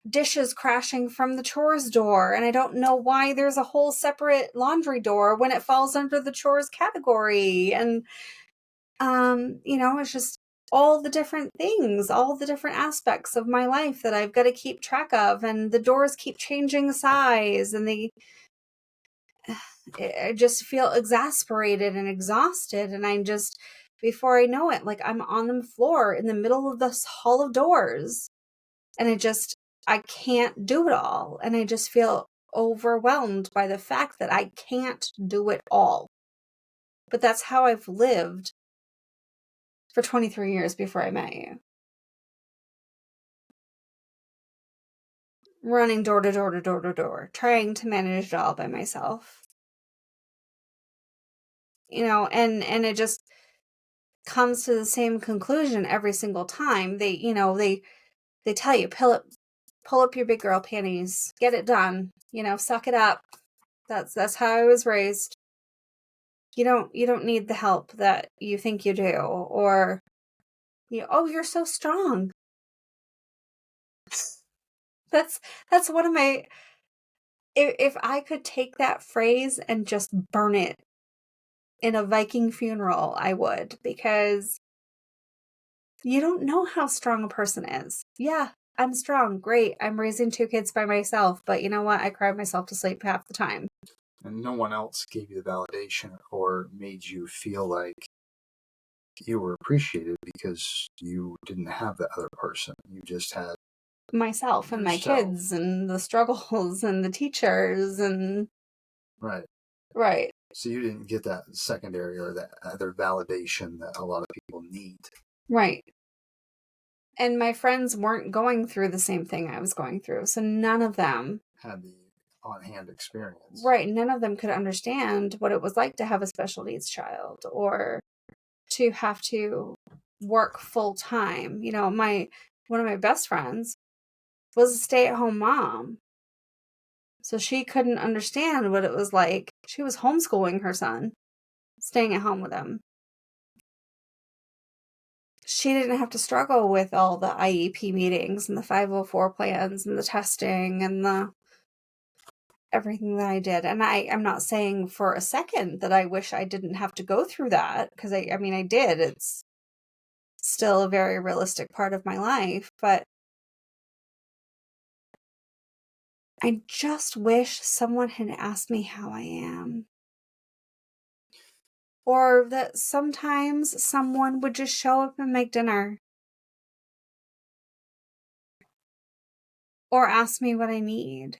dishes crashing from the chores door. And I don't know why there's a whole separate laundry door when it falls under the chores category. And, it's just all the different things, all the different aspects of my life that I've got to keep track of. And the doors keep changing size and I just feel exasperated and exhausted. And I'm just, before I know it, like I'm on the floor in the middle of this hall of doors. And I can't do it all. And I just feel overwhelmed by the fact that I can't do it all. But that's how I've lived for 23 years before I met you. Running door to door to door to door, trying to manage it all by myself. And it just comes to the same conclusion every single time. They tell you, pull up your big girl panties, get it done, suck it up. That's how I was raised. You don't need the help that you think you do, or you're so strong. That's one of my, if I could take that phrase and just burn it in a Viking funeral, I would, because you don't know how strong a person is. Yeah, I'm strong. Great. I'm raising 2 kids by myself. But you know what? I cry myself to sleep half the time. And no one else gave you the validation or made you feel like you were appreciated because you didn't have that other person. You just had myself and my kids and the struggles and the teachers and... Right. Right. So you didn't get that secondary or that other validation that a lot of people need. Right. And my friends weren't going through the same thing I was going through. So none of them had the on-hand experience. Right. None of them could understand what it was like to have a special needs child or to have to work full time. One of my best friends was a stay-at-home mom. So she couldn't understand what it was like. She was homeschooling her son, staying at home with him. She didn't have to struggle with all the IEP meetings and the 504 plans and the testing and the everything that I did. And I'm not saying for a second that I wish I didn't have to go through that, because I did. It's still a very realistic part of my life, but I just wish someone had asked me how I am. Or that sometimes someone would just show up and make dinner. Or ask me what I need.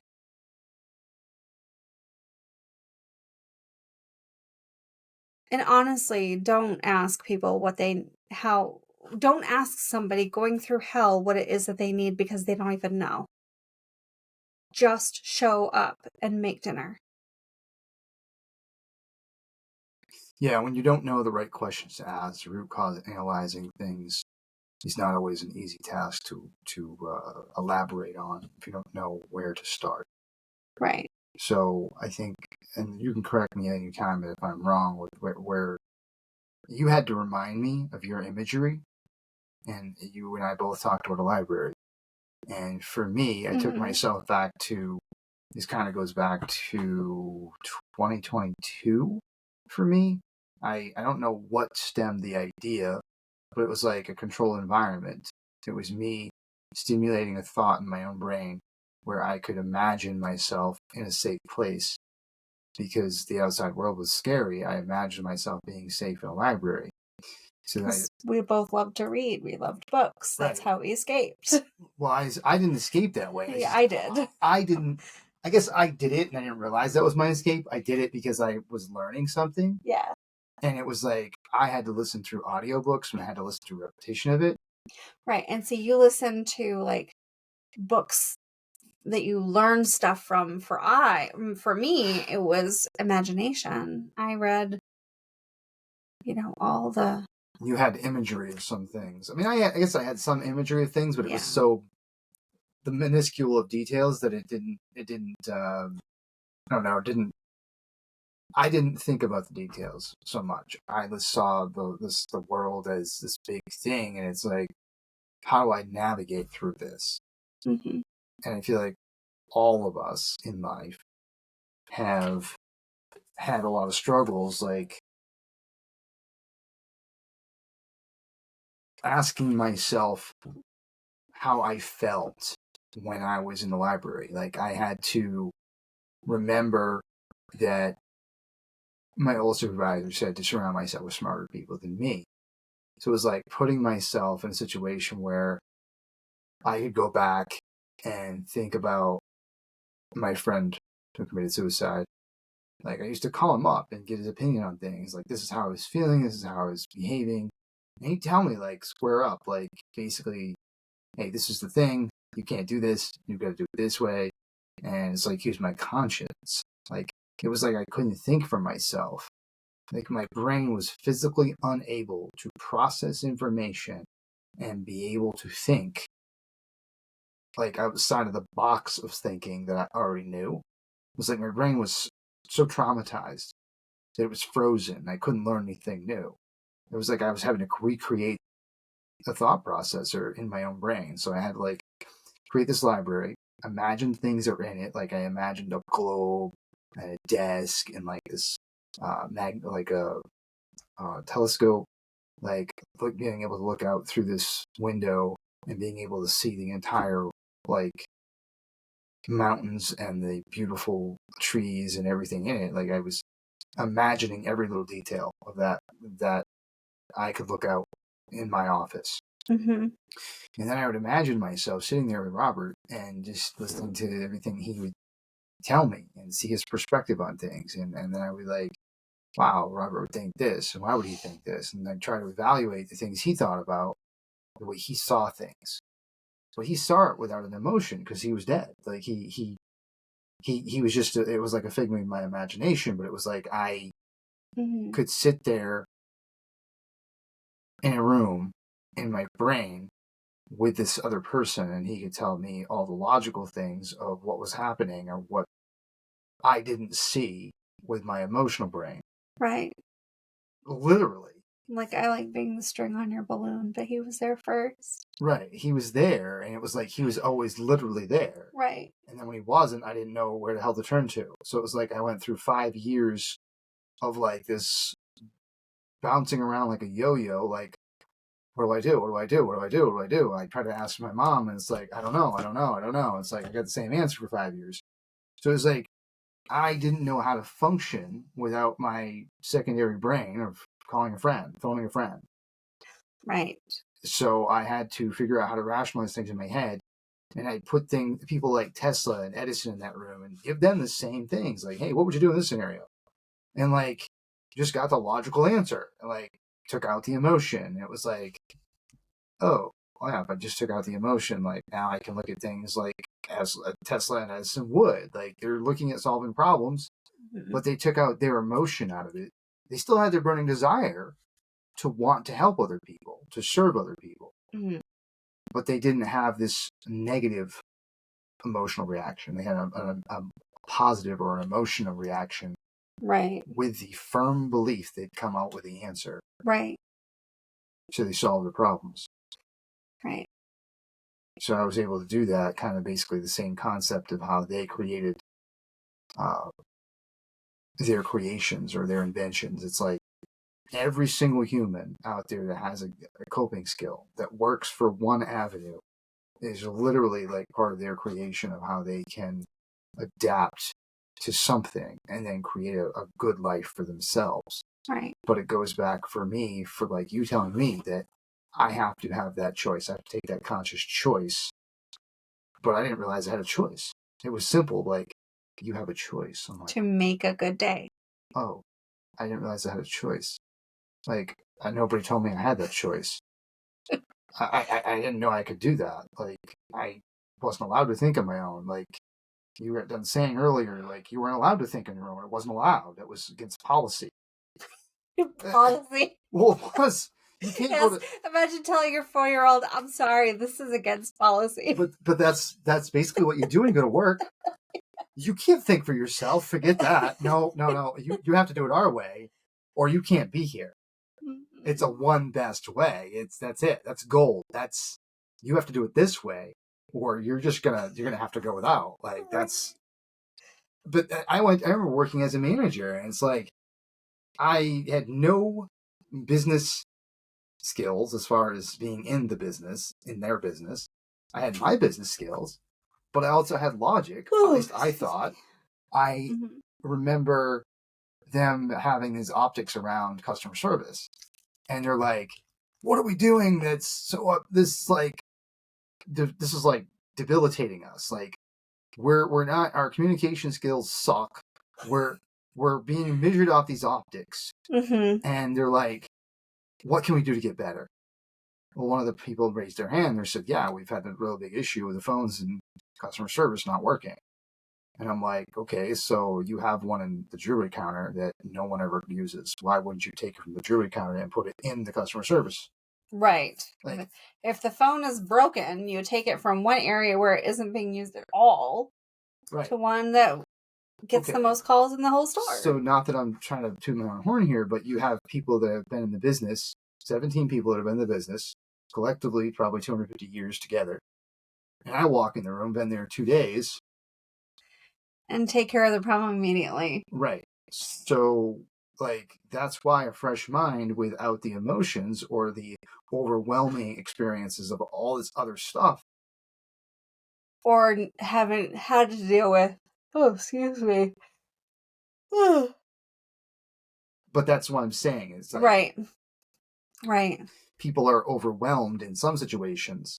And honestly, don't ask people don't ask somebody going through hell what it is that they need, because they don't even know. Just show up and make dinner. Yeah, when you don't know the right questions to ask, root cause analyzing things is not always an easy task to elaborate on if you don't know where to start. Right. So I think, and you can correct me any time if I'm wrong, with where you had to remind me of your imagery, and you and I both talked about a library. And for me, I took myself back to, this kind of goes back to 2022 for me. I don't know what stemmed the idea, but it was like a controlled environment. It was me stimulating a thought in my own brain where I could imagine myself in a safe place because the outside world was scary, I imagined myself being safe in a library. So we both loved to read. We loved books. That's right. how we escaped. Well, I didn't escape that way. Yeah, I did. I didn't. I guess I did it, and I didn't realize that was my escape. I did it because I was learning something. Yeah. And it was like I had to listen through audiobooks, and I had to listen to repetition of it. Right. And so you listen to like books that you learn stuff from. For me, it was imagination. I read, all the. You had imagery of some things. I mean, I guess I had some imagery of things, but it was so the minuscule of details that it didn't. I don't know. I didn't think about the details so much. I just saw the world as this big thing, and it's like, how do I navigate through this? Mm-hmm. And I feel like all of us in life have had a lot of struggles, like asking myself how I felt when I was in the library. Like, I had to remember that my old supervisor said to surround myself with smarter people than me. So it was like putting myself in a situation where I could go back and think about my friend who committed suicide. Like, I used to call him up and get his opinion on things. Like, this is how I was feeling, this is how I was behaving. And he'd tell me, like, square up, like, basically, hey, this is the thing, you can't do this, you've got to do it this way. And it's like he was my conscience. Like, it was like I couldn't think for myself. Like, my brain was physically unable to process information and be able to think, like, outside of the box of thinking that I already knew. It was like my brain was so traumatized that it was frozen. I couldn't learn anything new. It was like I was having to recreate a thought processor in my own brain. So I had to, like, create this library, imagine things that were in it. Like, I imagined a globe and a desk and like this telescope, like being able to look out through this window and being able to see the entire, like, mountains and the beautiful trees and everything in it. Like, I was imagining every little detail of that I could look out in my office. Mm-hmm. And then I would imagine myself sitting there with Robert and just listening to everything he would tell me and see his perspective on things. And then I would, like, wow, Robert would think this, and why would he think this? And I'd try to evaluate the things he thought about, the way he saw things. But he saw it without an emotion because he was dead. Like, he was just, it was like a figment of my imagination, but it was like I could sit there in a room in my brain with this other person, and he could tell me all the logical things of what was happening or what I didn't see with my emotional brain. Right. Literally. Like, I like being the string on your balloon, but he was there first. Right. He was there, and it was like he was always literally there. Right. And then when he wasn't, I didn't know where the hell to turn to. So it was like I went through 5 years of, like, this bouncing around like a yo-yo, like, what do I do? What do I do? What do I do? What do I do? I try to ask my mom, and it's like, I don't know. It's like I got the same answer for 5 years. So it's like I didn't know how to function without my secondary brain of calling a friend, phoning a friend. Right. So I had to figure out how to rationalize things in my head. And I put people like Tesla and Edison in that room and give them the same things. Like, hey, what would you do in this scenario? And, like, just got the logical answer. And, like, took out the emotion. It was like, oh, well, yeah, if I just took out the emotion, like, now I can look at things like as Tesla and Edison would. Like, they're looking at solving problems, but they took out their emotion out of it. They still had their burning desire to want to help other people, to serve other people. Mm-hmm. But they didn't have this negative emotional reaction. They had a positive or an emotional reaction. Right. With the firm belief they'd come out with the answer. Right. So they solved the problems. Right. So I was able to do that, kind of basically the same concept of how they created their creations or their inventions. It's like every single human out there that has a coping skill that works for one avenue is literally like part of their creation of how they can adapt to something and then create a good life for themselves. Right. But it goes back for me, for like you telling me that I have to have that choice. I have to take that conscious choice. But I didn't realize I had a choice. It was simple, like, you have a choice. I'm like, To make a good day. oh, I didn't realize I had a choice. Like, nobody told me I had that choice. I didn't know I could do that. Like, I wasn't allowed to think on my own. Like, you were done saying earlier, like, you weren't allowed to think on your own. It wasn't allowed. It was against policy. Policy. Well, it was. You can't go to. Imagine telling your 4-year-old, "I'm sorry, this is against policy." But that's basically what you do when you go to work. You can't think for yourself. Forget that. No. You have to do it our way, or you can't be here. It's a one best way. That's it. That's gold. That's, you have to do it this way, or you're gonna have to go without. Like, that's. But I remember working as a manager, and it's like I had no business skills as far as being in their business. I had my business skills, but I also had logic. At least I thought. I remember them having these optics around customer service, and they're like, "What are we doing? That's so this is like debilitating us. Like, we're not, our communication skills suck. We're being measured off these optics." And they're like, "What can we do to get better?" Well, one of the people raised their hand. They said, "Yeah, we've had a real big issue with the phones and customer service not working." And I'm like, "Okay, so you have one in the jewelry counter that no one ever uses. Why wouldn't you take it from the jewelry counter and put it in the customer service?" Right. Like, if the phone is broken, you take it from one area where it isn't being used at all, right, to one that gets the most calls in the whole store. So, not that I'm trying to toot my own horn here, but you have people that have been in the business, 17 people that have been in the business, collectively probably 250 years together. And I walk in the room, been there 2 days. And take care of the problem immediately. Right. So, like, that's why a fresh mind without the emotions or the overwhelming experiences of all this other stuff. Or haven't had to deal with, excuse me. But that's what I'm saying. Is like, Right. People are overwhelmed in some situations,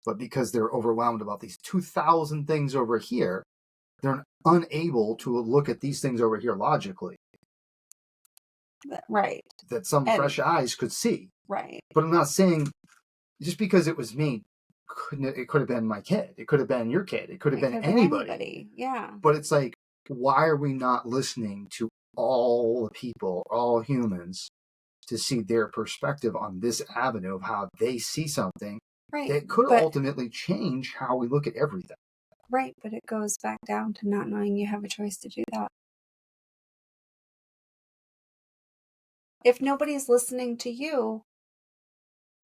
but because they're overwhelmed about these 2,000 things over here, they're unable to look at these things over here logically. Right. That some fresh eyes could see. Right. But I'm not saying just because it was me, it could have been my kid. It could have been your kid. It could have been anybody. Yeah. But it's like, why are we not listening to all the people, all humans, to see their perspective on this avenue of how they see something that could ultimately change how we look at everything? Right, but it goes back down to not knowing you have a choice to do that. If nobody's listening to you,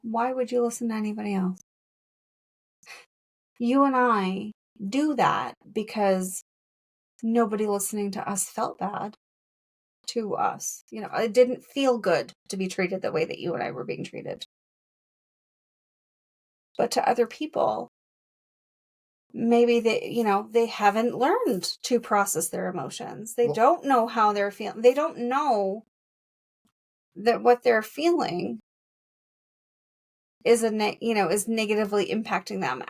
why would you listen to anybody else? You and I do that because nobody listening to us felt bad to us. You know, it didn't feel good to be treated the way that you and I were being treated. But to other people, maybe they haven't learned to process their emotions. They don't know how they're feeling. They don't know that what they're feeling is is negatively impacting them.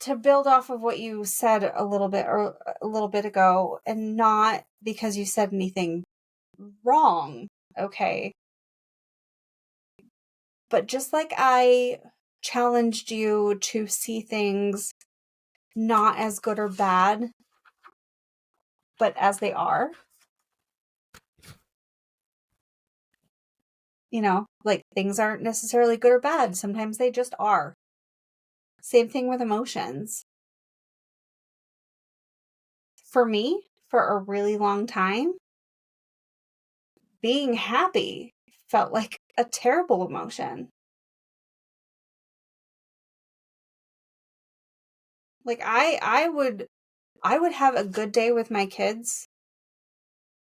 To build off of what you said a little bit ago, and not because you said anything wrong, okay? But just like I challenged you to see things not as good or bad, but as they are. Like, things aren't necessarily good or bad. Sometimes they just are. Same thing with emotions. For me, for a really long time, being happy felt like a terrible emotion. Like, I would have a good day with my kids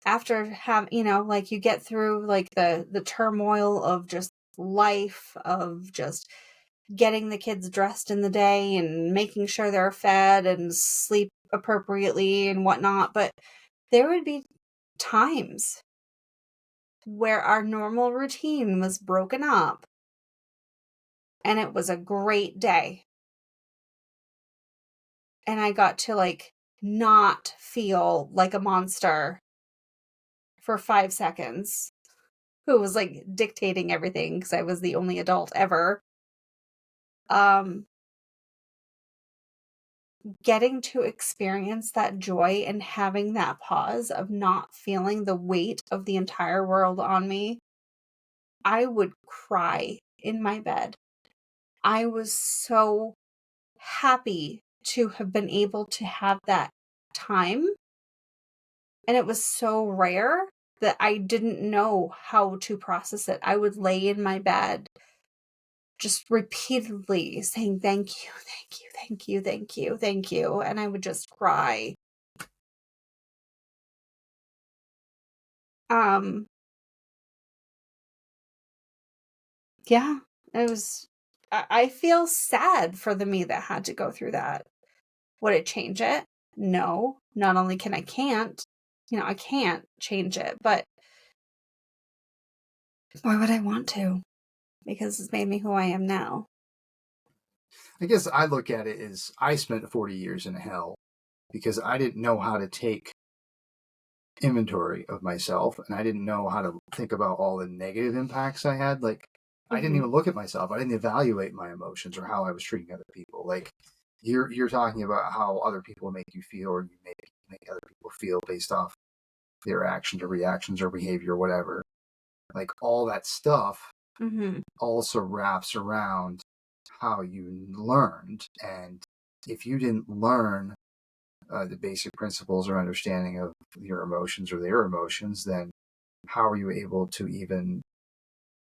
after you get through like the turmoil of just life, of just getting the kids dressed in the day and making sure they're fed and sleep appropriately and whatnot, but there would be times where our normal routine was broken up and it was a great day. And I got to like not feel like a monster for 5 seconds who was like dictating everything because I was the only adult ever. Getting to experience that joy and having that pause of not feeling the weight of the entire world on me, I would cry in my bed. I was so happy to have been able to have that time. And it was so rare that I didn't know how to process it. I would lay in my bed just repeatedly saying, thank you, thank you, thank you, thank you, thank you. And I would just cry. Yeah, it was, I feel sad for the me that had to go through that. Would it change it? No. Not only I can't change it, but why would I want to? Because it's made me who I am now. I guess I look at it as I spent 40 years in hell because I didn't know how to take inventory of myself, and I didn't know how to think about all the negative impacts I had. Like, I didn't even look at myself. I didn't evaluate my emotions or how I was treating other people. Like, you're talking about how other people make you feel, or you make other people feel based off their actions or reactions or behavior or whatever. Like, all that stuff also wraps around how you learned. And if you didn't learn the basic principles or understanding of your emotions or their emotions, then how are you able to even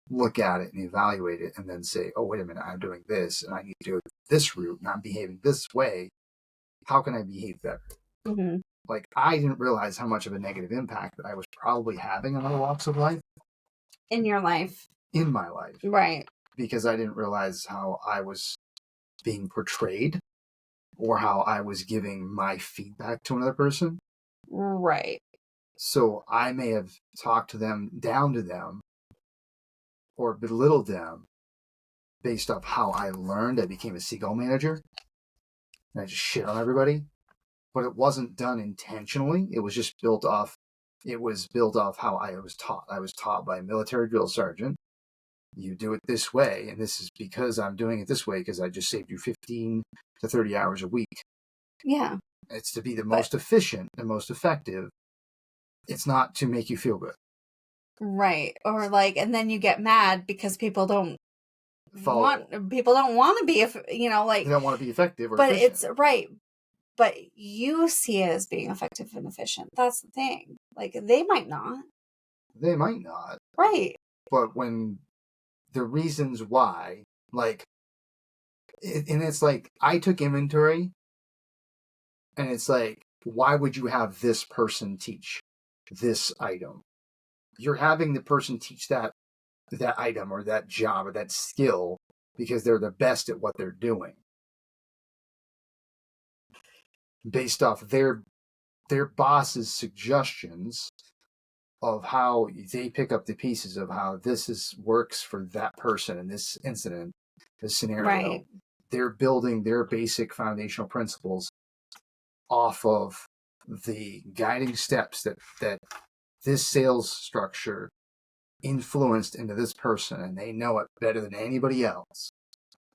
look at it and evaluate it and then say, oh, wait a minute, I'm doing this and I need to go this route and I'm behaving this way. How can I behave better? Like, I didn't realize how much of a negative impact that I was probably having on other walks of life. In your life. In my life. Right. Because I didn't realize how I was being portrayed or how I was giving my feedback to another person. Right. So I may have talked to them, down to them, or belittled them based off how I learned. I became a seagull manager. And I just shit on everybody. But it wasn't done intentionally. It was just built off how I was taught. I was taught by a military drill sergeant. You do it this way, and this is because I'm doing it this way because I just saved you 15 to 30 hours a week. Yeah. It's to be the most efficient and most effective. It's not to make you feel good. Right. Or like, and then you get mad because people don't want to be, like, they don't want to be effective or but efficient. It's right. But you see it as being effective and efficient. That's the thing. Like, they might not. They might not. Right. But when the reasons why, like, and it's like, I took inventory, and it's like, why would you have this person teach this item? You're having the person teach that item or that job or that skill because they're the best at what they're doing. Based off their boss's suggestions of how they pick up the pieces of how works for that person in this incident, this scenario. Right. They're building their basic foundational principles off of the guiding steps that this sales structure influenced into this person, and they know it better than anybody else.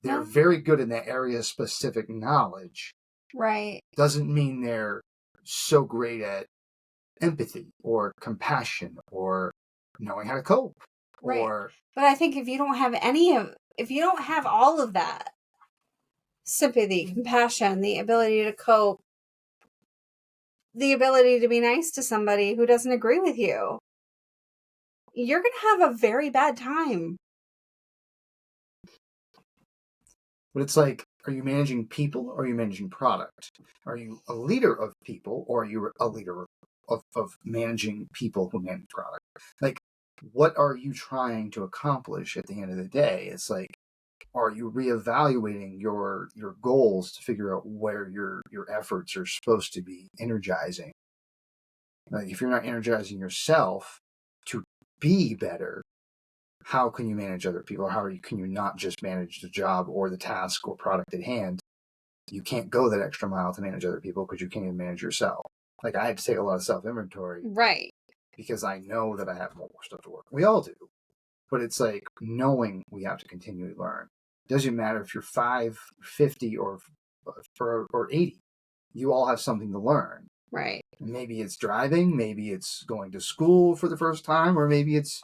They're very good in that area of specific knowledge. Right. Doesn't mean they're so great at empathy or compassion or knowing how to cope. Right. But I think if you don't have all of that, sympathy, compassion, the ability to cope, the ability to be nice to somebody who doesn't agree with you, you're going to have a very bad time. But it's like, are you managing people or are you managing product? Are you a leader of people or are you a leader of managing people who manage product? Like, what are you trying to accomplish at the end of the day? It's like, are you reevaluating your goals to figure out where your efforts are supposed to be energizing? Like, if you're not energizing yourself to be better, how can you manage other people? Can you not just manage the job or the task or product at hand? You can't go that extra mile to manage other people because you can't even manage yourself. Like, I had to take a lot of self-inventory. Right. Because I know that I have more stuff to work. We all do. But it's like knowing we have to continually learn. It doesn't matter if you're 5, 50, or 80. You all have something to learn. Right. Maybe it's driving, maybe it's going to school for the first time, or maybe it's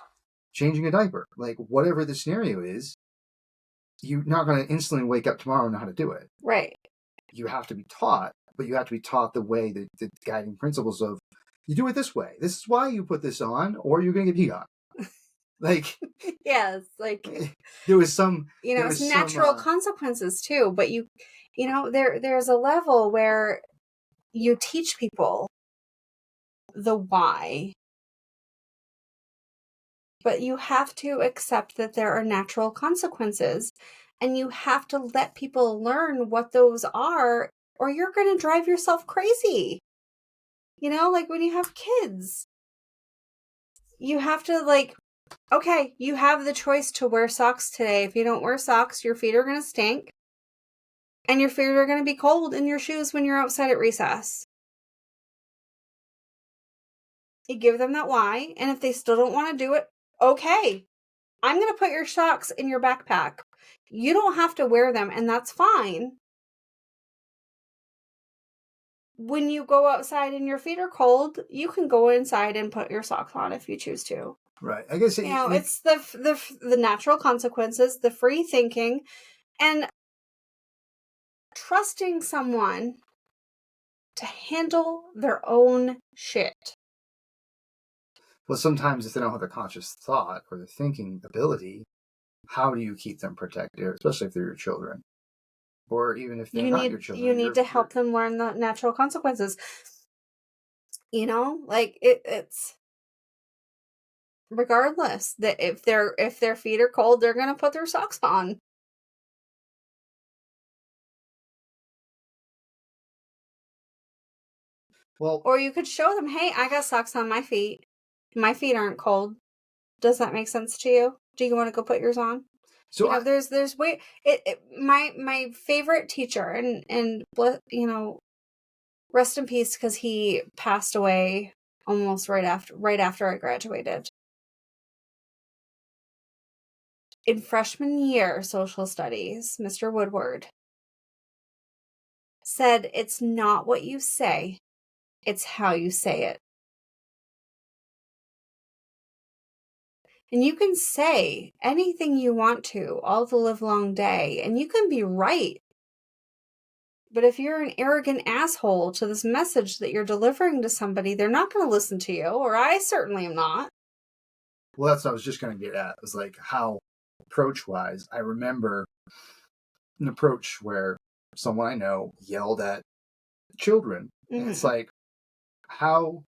changing a diaper. Like, whatever the scenario is, you're not going to instantly wake up tomorrow and know how to do it. Right. You have to be taught, but you have to be taught the way, the guiding principles of, you do it this way. This is why you put this on, or you're going to get peed on. Like, yes, like there was some, it's natural consequences too. But there's a level where you teach people the why, but you have to accept that there are natural consequences, and you have to let people learn what those are, or you're going to drive yourself crazy. Like when you have kids, you have to, like, okay, you have the choice to wear socks today. If you don't wear socks, your feet are going to stink, and your feet are going to be cold in your shoes when you're outside at recess. You give them that why, and if they still don't want to do it, okay, I'm going to put your socks in your backpack. You don't have to wear them, and that's fine. When you go outside and your feet are cold, you can go inside and put your socks on if you choose to. Right. I guess it's the natural consequences, the free thinking, and trusting someone to handle their own shit. Well, sometimes if they don't have the conscious thought or the thinking ability, how do you keep them protected, especially if they're your children? Or even if they're not your children. You need to help them learn the natural consequences. Like it's regardless that if their feet are cold, they're gonna put their socks on. Well, or you could show them, hey, I got socks on my feet. My feet aren't cold. Does that make sense to you? Do you want to go put yours on? So there's way my favorite teacher, and rest in peace, because he passed away almost right after I graduated. In freshman year social studies, Mr. Woodward said, it's not what you say, it's how you say it. And you can say anything you want to all the livelong day, and you can be right. But if you're an arrogant asshole to this message that you're delivering to somebody, they're not going to listen to you, or I certainly am not. Well, that's what I was just going to get at. It was like how approach-wise, I remember an approach where someone I know yelled at children. Mm-hmm. And it's like, how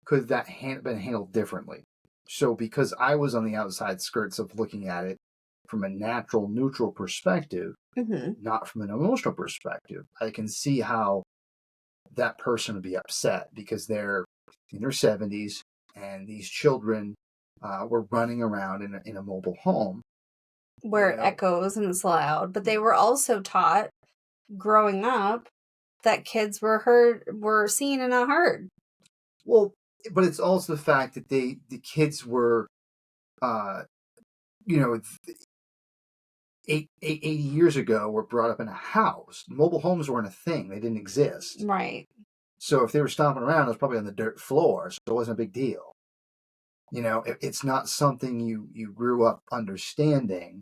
could that been handled differently? So because I was on the outside skirts of looking at it from a natural, neutral perspective, mm-hmm. not from an emotional perspective, I can see how that person would be upset because they're in their 70s and these children were running around in a mobile home. Where it echoes and it's loud. But they were also taught growing up that kids were seen and not heard. Well, but it's also the fact that the kids were, 80 years ago were brought up in a house. Mobile homes weren't a thing. They didn't exist. Right. So if they were stomping around, it was probably on the dirt floor. So it wasn't a big deal. It's not something you grew up understanding.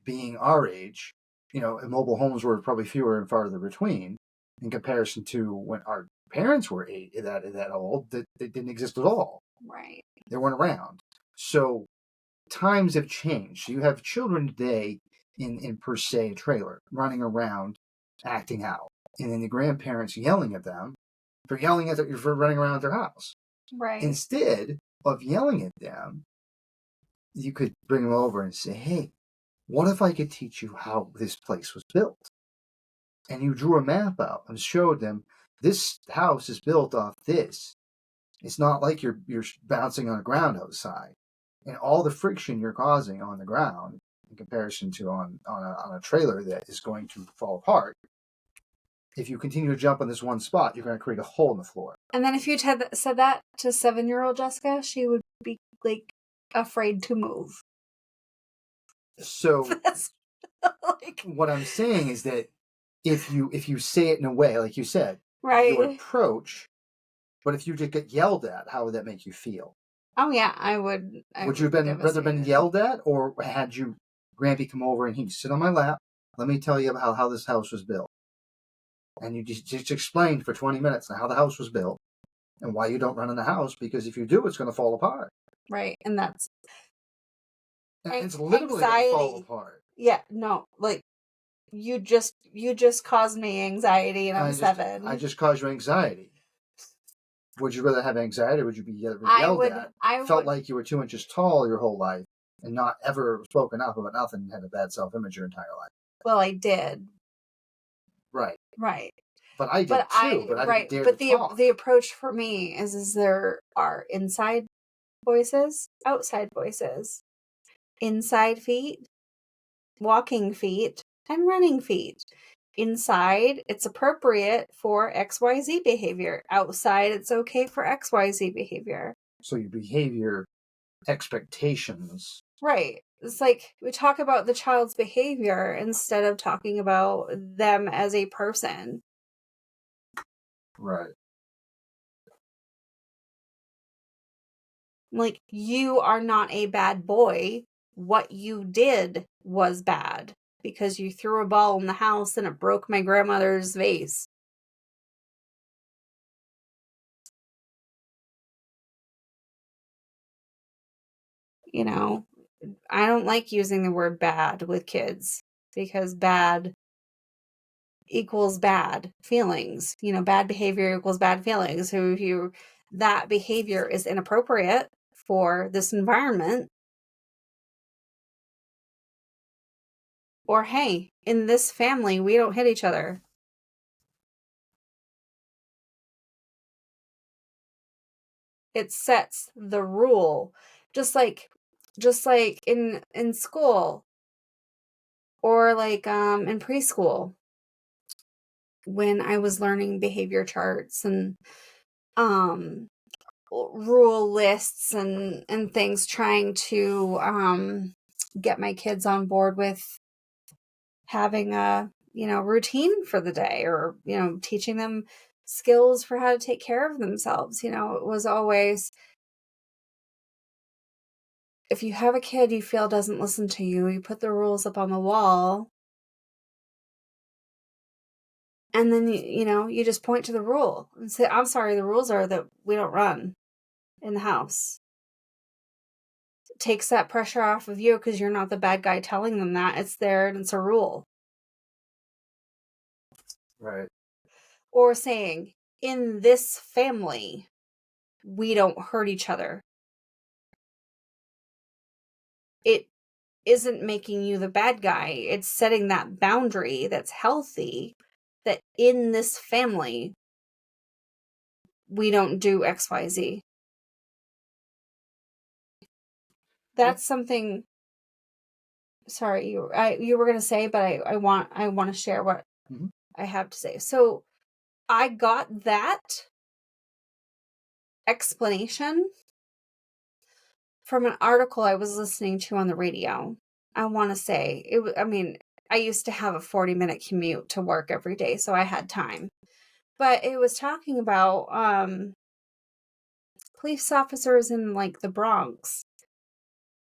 Being our age, mobile homes were probably fewer and farther between in comparison to when our parents were that old, that they didn't exist at all. Right. They weren't around. So times have changed. You have children today in per se a trailer running around acting out, and then the grandparents yelling at them for yelling at for running around their house. Right. Instead of yelling at them, you could bring them over and say, hey, What if I could teach you how this place was built? And you drew a map out and showed them this house is built off this. It's not like you're bouncing on the ground outside, and all the friction you're causing on the ground in comparison to on a trailer that is going to fall apart. If you continue to jump on this one spot, you're going to create a hole in the floor. And then if you said that to 7-year-old Jessica, she would be like afraid to move. So what I'm saying is that if you say it in a way, like you said, right, your approach, but if you just get yelled at, how would that make you feel? Oh yeah, I would. Would you have rather been yelled at, or had you Grampy come over and he'd sit on my lap? Let me tell you about how this house was built. And you just explained for 20 minutes how the house was built and why you don't run in the house, because if you do, it's going to fall apart. Right, and that's... It's literally going to fall apart. Yeah, no, like, you just caused me anxiety, and I'm 7. I just caused you anxiety. Would you rather have anxiety, or would you be yelled at? Felt like you were 2 inches tall your whole life and not ever spoken up about nothing and had a bad self-image your entire life? Well, I did. Right. Right. But I did too, but I didn't dare to talk. The approach for me is there are inside voices, outside voices, inside feet, walking feet, and running feet. Inside, it's appropriate for XYZ behavior. Outside, it's okay for XYZ behavior. So your behavior expectations. Right. It's like we talk about the child's behavior instead of talking about them as a person. Right. Like, you are not a bad boy. What you did was bad because you threw a ball in the house and it broke my grandmother's vase. You know, I don't like using the word bad with kids because bad equals bad feelings. You know, bad behavior equals bad feelings. So if that behavior is inappropriate for this environment, or hey, in this family, we don't hit each other. It sets the rule. Just like in school or like in preschool when I was learning behavior charts and rule lists and things, trying to get my kids on board with having a routine for the day, or teaching them skills for how to take care of themselves. It was always, if you have a kid you feel doesn't listen to you, you put the rules up on the wall, and then you just point to the rule and say, I'm sorry, the rules are that we don't run in the house. It takes that pressure off of you because you're not the bad guy telling them that. It's there and it's a rule. Right. Or saying, in this family, we don't hurt each other. It isn't making you the bad guy. It's setting that boundary that's healthy, that in this family, we don't do XYZ. That's something. Sorry, you were going to say, but I want to share what I have to say. So I got that explanation from an article I was listening to on the radio. I want to say I used to have a 40-minute commute to work every day, so I had time. But it was talking about police officers in like the Bronx,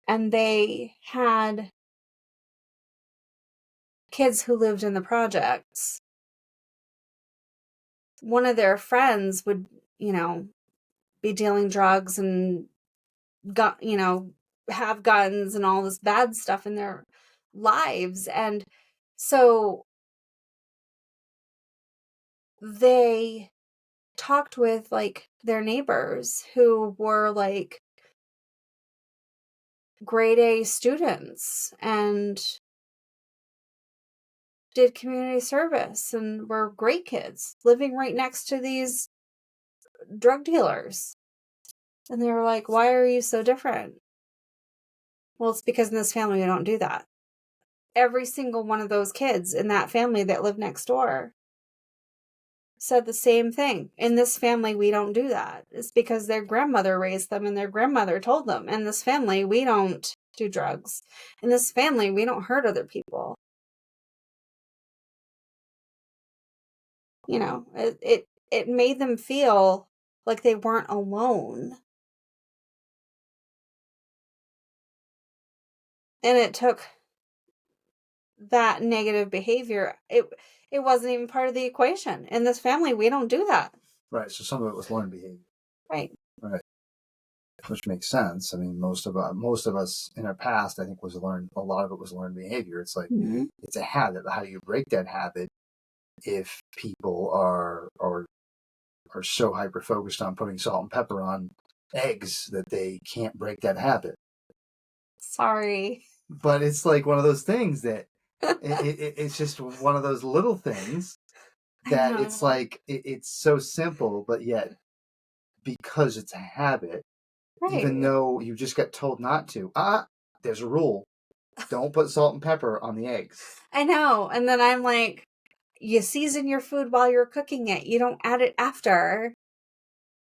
and they had kids who lived in the projects. One of their friends would, be dealing drugs and have guns and all this bad stuff in their lives. And so they talked with like their neighbors who were like grade A students, and did community service and were great kids living right next to these drug dealers. And they were like, why are you so different? Well, it's because in this family we don't do that. Every single one of those kids in that family that lived next door said the same thing. In this family, we don't do that. It's because their grandmother raised them and their grandmother told them. In this family, we don't do drugs. In this family, we don't hurt other people. You know, it made them feel like they weren't alone. And it took that negative behavior. It wasn't even part of the equation. In this family, we don't do that. Right. So some of it was learned behavior. Right. Right. Which makes sense. I mean, most of us in our past, I think, a lot of it was learned behavior. It's like, it's a habit. How do you break that habit if people are so hyper focused on putting salt and pepper on eggs that they can't break that habit? Sorry. But it's like one of those things that it's just one of those little things that it's like it's so simple, but yet because it's a habit, right. Even though you just got told not to, there's a rule: don't put salt and pepper on the eggs. I know, and then I'm like, you season your food while you're cooking it. You don't add it after.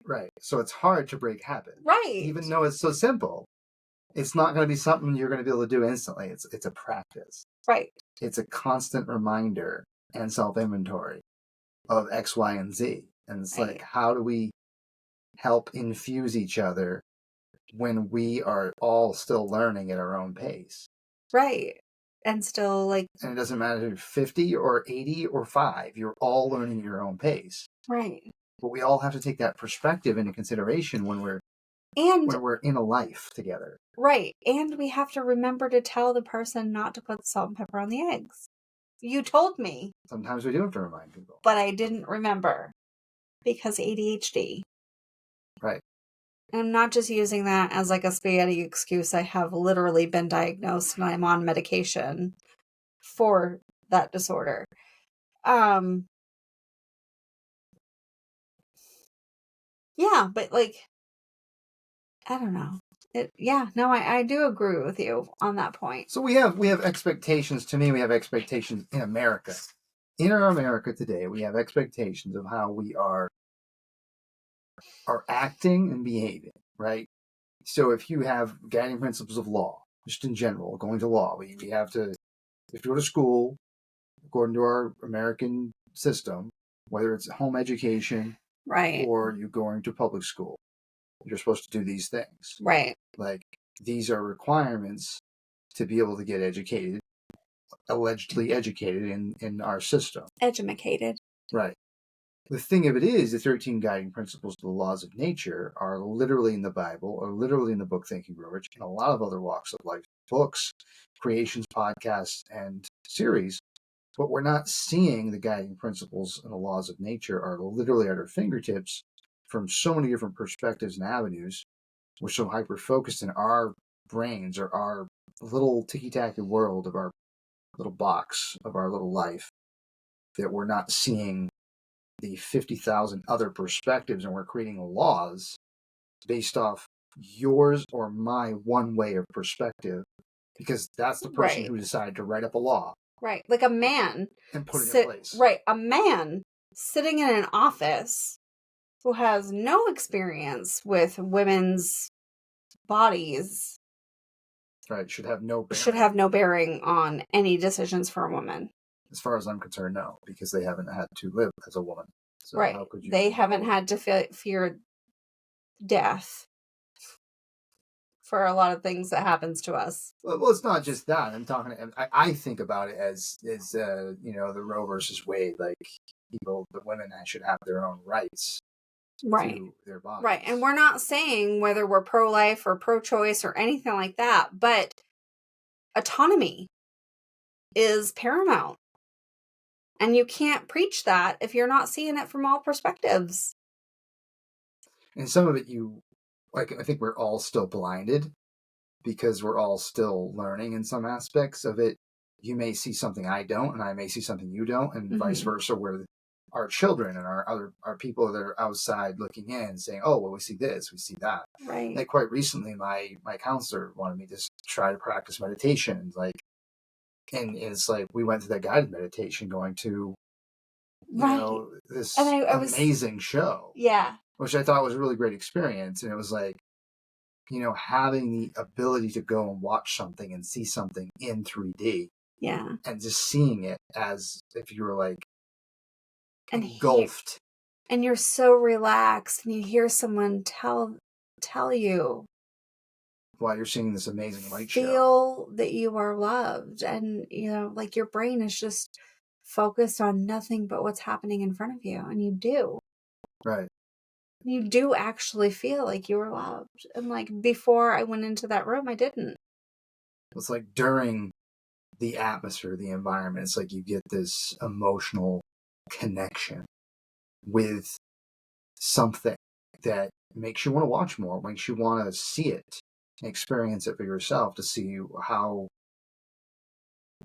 Right. So it's hard to break habit. Right. Even though it's so simple. It's not going to be something you're going to be able to do instantly. It's a practice. Right. It's a constant reminder and self-inventory of X, Y, and Z. And it's like, how do we help infuse each other when we are all still learning at our own pace? Right. And still like... And it doesn't matter if you're 50 or 80 or 5. You're all learning at your own pace. Right. But we all have to take that perspective into consideration when we're in a life together. Right. And we have to remember to tell the person not to put salt and pepper on the eggs. You told me. Sometimes we do have to remind people. But I didn't remember. Because ADHD. Right. And I'm not just using that as like a spaghetti excuse. I have literally been diagnosed and I'm on medication for that disorder. Yeah, but like, I don't know. I do agree with you on that point. So we have expectations. To me, we have expectations in America. In our America today, we have expectations of how we are acting and behaving, right? So if you have guiding principles of law, just in general, going to law, we have to, if you go to school, according to our American system, whether it's home education, right, or you going to public school, you're supposed to do these things. Right. Like, these are requirements to be able to get educated, allegedly educated in our system. Edumacated. Right. The thing of it is, the 13 guiding principles to the laws of nature are literally in the Bible, or literally in the book Think and Grow Rich, and a lot of other walks of life books, creations, podcasts, and series. But we're not seeing the guiding principles and the laws of nature are literally at our fingertips from so many different perspectives and avenues. We're so hyper-focused in our brains, or our little ticky-tacky world of our little box of our little life, that we're not seeing the 50,000 other perspectives, and we're creating laws based off yours or my one way of perspective, because that's the person who decided to write up a law. Right. Like a man. And put it in place. Right. A man sitting in an office who has no experience with women's bodies. Right. Should have no bearing on any decisions for a woman. As far as I'm concerned, no, because they haven't had to live as a woman. So right. How could you they haven't had to fear death for a lot of things that happens to us. Well, it's not just that. I'm talking. I think about it as the Roe versus Wade. Like, the women should have their own rights. Right. To their bodies. Right. And we're not saying whether we're pro-life or pro-choice or anything like that, but autonomy is paramount. And you can't preach that if you're not seeing it from all perspectives. And some of it I think we're all still blinded because we're all still learning in some aspects of it. you may see something I don't, and I may see something you don't, and vice versa, where our children and our people that are outside looking in saying, oh, well, we see this, we see that. Right. Like quite recently, my counselor wanted me to try to practice meditation. And it's like we went to that guided meditation going to, this and I was amazing show. Yeah. Which I thought was a really great experience. And it was like, having the ability to go and watch something and see something in 3D. Yeah. And just seeing it as if you were like engulfed. And you're so relaxed and you hear someone tell you while you're seeing this amazing light show. Feel that you are loved. And, like your brain is just focused on nothing but what's happening in front of you. And you do. Right. You do actually feel like you were loved. And like before I went into that room, I didn't. It's like during the atmosphere, the environment, it's like you get this emotional connection with something that makes you want to watch more, makes you want to see it, experience it for yourself, to see how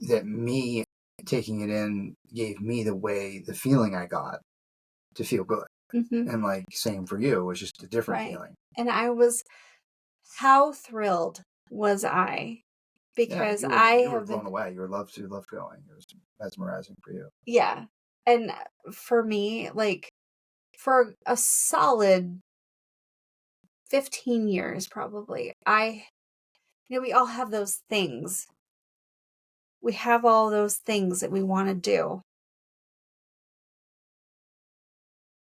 that me taking it in gave me the feeling I got to feel good. And like same for you, it was just a different feeling. And how thrilled was I? Because you were blown away. You loved going. It was mesmerizing for you. Yeah. And for me, like for a solid 15 years probably, we all have those things. We have all those things that we want to do.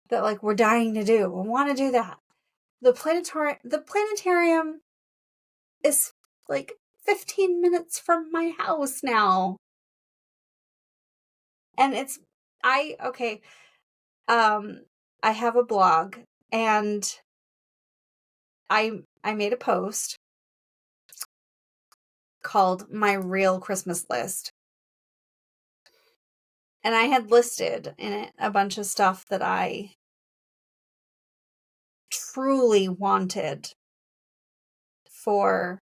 That like we're dying to do. We want to do that. The planetarium is like 15 minutes from my house now. And I have a blog and I made a post called My Real Christmas List. And I had listed in it a bunch of stuff that I truly wanted for,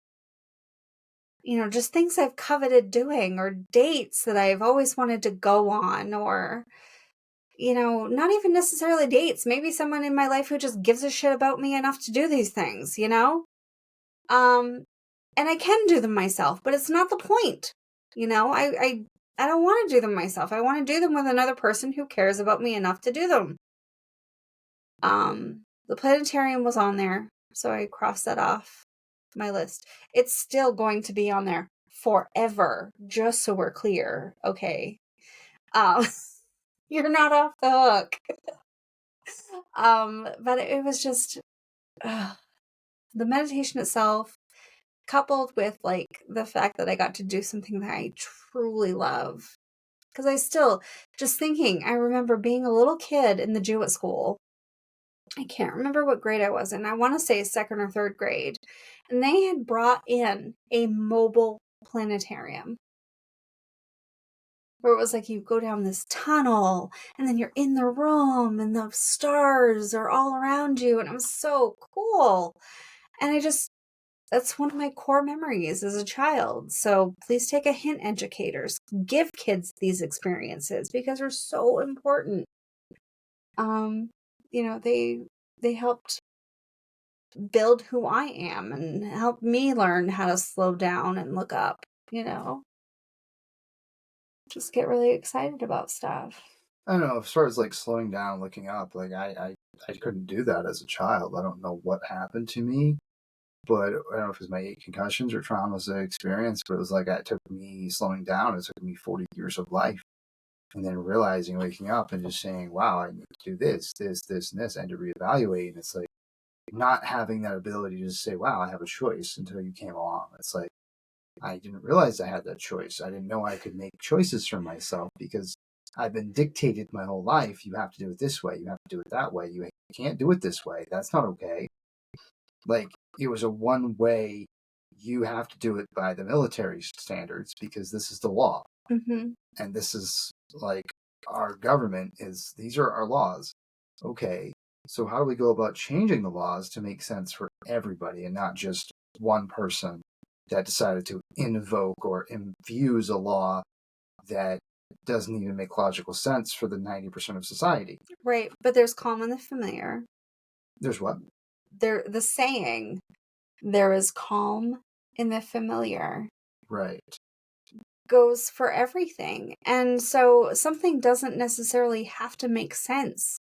just things I've coveted doing, or dates that I've always wanted to go on, or, not even necessarily dates. Maybe someone in my life who just gives a shit about me enough to do these things, and I can do them myself, but it's not the point. I don't want to do them myself. I want to do them with another person who cares about me enough to do them. The planetarium was on there, so I crossed that off my list. It's still going to be on there forever, just so we're clear, okay? You're not off the hook. But it was just the meditation itself, coupled with like the fact that I got to do something that I truly love. Because I still, just thinking, I remember being a little kid in the Jewett school. I can't remember what grade I was in. I want to say 2nd or 3rd grade. And they had brought in a mobile planetarium. Where it was like you go down this tunnel and then you're in the room and the stars are all around you. And it was so cool. And that's one of my core memories as a child. So please take a hint, educators. Give kids these experiences because they're so important. They helped build who I am and helped me learn how to slow down and look up, Just get really excited about stuff. I don't know, as far as like slowing down, looking up, like I couldn't do that as a child. I don't know what happened to me, but I don't know if it was my 8 concussions or traumas I experienced, but it was like it took me slowing down. It took me 40 years of life. And then realizing, waking up and just saying, wow, I need to do this, this, this, and this, and to reevaluate. And it's like not having that ability to just say, wow, I have a choice until you came along. It's like, I didn't realize I had that choice. I didn't know I could make choices for myself because I've been dictated my whole life. You have to do it this way. You have to do it that way. You can't do it this way. That's not okay. Like, it was a one way. You have to do it by the military standards because this is the law. Mm-hmm. And this is like our government these are our laws. Okay. So how do we go about changing the laws to make sense for everybody and not just one person that decided to invoke or infuse a law that doesn't even make logical sense for the 90% of society. Right. But there's calm in the familiar. There's what? The saying, there is calm in the familiar, Right. goes for everything. And so something doesn't necessarily have to make sense.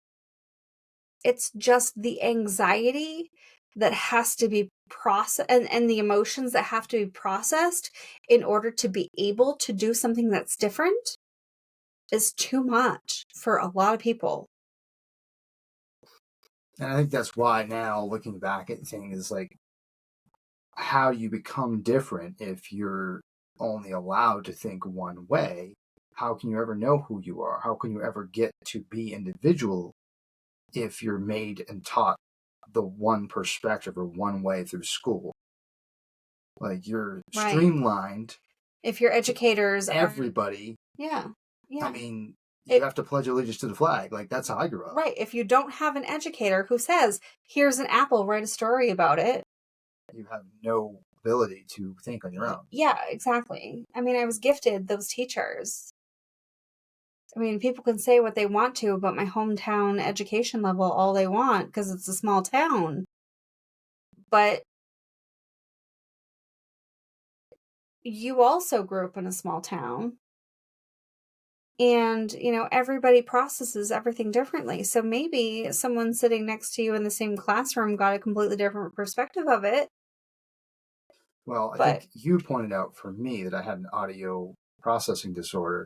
It's just the anxiety that has to be processed, and the emotions that have to be processed in order to be able to do something that's different is too much for a lot of people. And I think that's why now, looking back at things, is like, how do you become different if you're only allowed to think one way? How can you ever know who you are? How can you ever get to be individual if you're made and taught the one perspective or one way through school? Like, you're Right. streamlined. If your educators everybody. Yeah. I mean, you have to pledge allegiance to the flag. Like, that's how I grew up. Right. If you don't have an educator who says, here's an apple, write a story about it, you have no ability to think on your own. Yeah, exactly. I mean, I was gifted those teachers. I mean, people can say what they want to about my hometown education level all they want because it's a small town. But you also grew up in a small town. And, everybody processes everything differently. So maybe someone sitting next to you in the same classroom got a completely different perspective of it. Well, I think you pointed out for me that I had an audio processing disorder,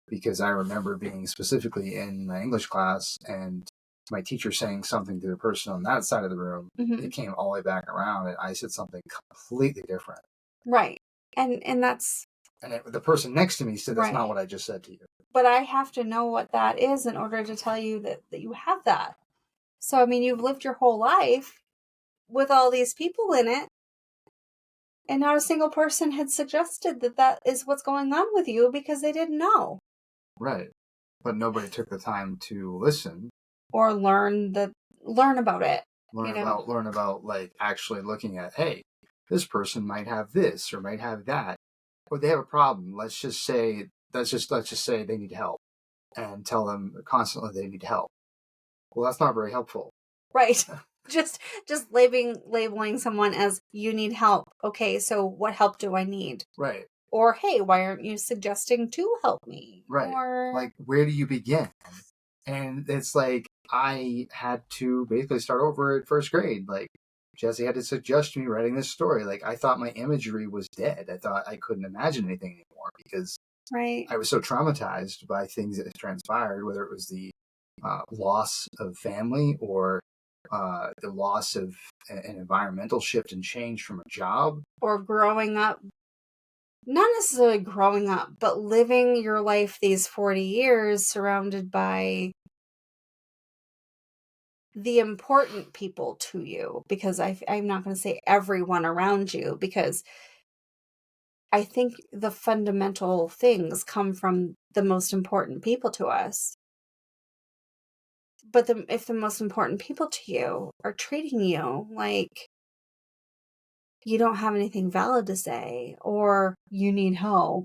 because I remember being specifically in my English class and my teacher saying something to the person on that side of the room. Mm-hmm. It came all the way back around and I said something completely different. Right. And that's... And the person next to me said, that's not what I just said to you. But I have to know what that is in order to tell you that you have that. So, I mean, you've lived your whole life with all these people in it, and not a single person had suggested that is what's going on with you because they didn't know. Right. But nobody took the time to listen. Or learn about it. Learn about like actually looking at, hey, this person might have this or might have that. Or they have a problem. Let's just say they need help, and tell them constantly they need help. Well, that's not very helpful. Right. Just labeling someone as, you need help. Okay, so what help do I need? Right. Or, hey, why aren't you suggesting to help me? Right. Or, like, where do you begin? And it's like, I had to basically start over at first grade. Like, Jessie had to suggest me writing this story. Like, I thought my imagery was dead. I thought I couldn't imagine anything anymore because I was so traumatized by things that had transpired, whether it was the loss of family or the loss of an environmental shift and change from a job. Or growing up, not necessarily growing up, but living your life these 40 years surrounded by the important people to you. Because I'm not going to say everyone around you, because I think the fundamental things come from the most important people to us. But if the most important people to you are treating you like you don't have anything valid to say, or you need help,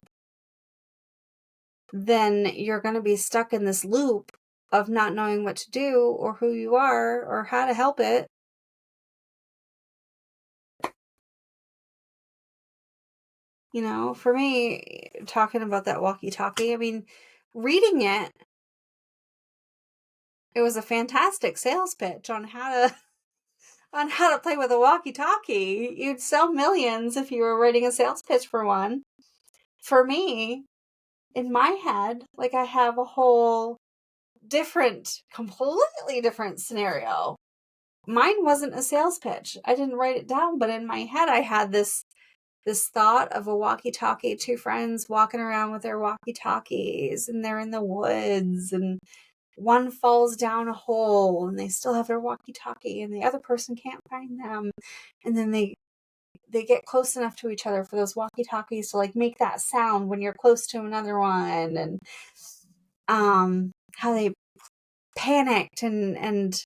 then you're going to be stuck in this loop of not knowing what to do or who you are or how to help it. For me, talking about that walkie-talkie, I mean, reading it was a fantastic sales pitch on how to play with a walkie-talkie. You'd sell millions if you were writing a sales pitch for one. For me, in my head, like, I have a whole completely different scenario. Mine wasn't a sales pitch. I didn't write it down, but in my head I had this thought of a walkie-talkie, two friends walking around with their walkie-talkies, and they're in the woods, and one falls down a hole and they still have their walkie-talkie and the other person can't find them. And then they get close enough to each other for those walkie-talkies to like make that sound when you're close to another one, and how they panicked and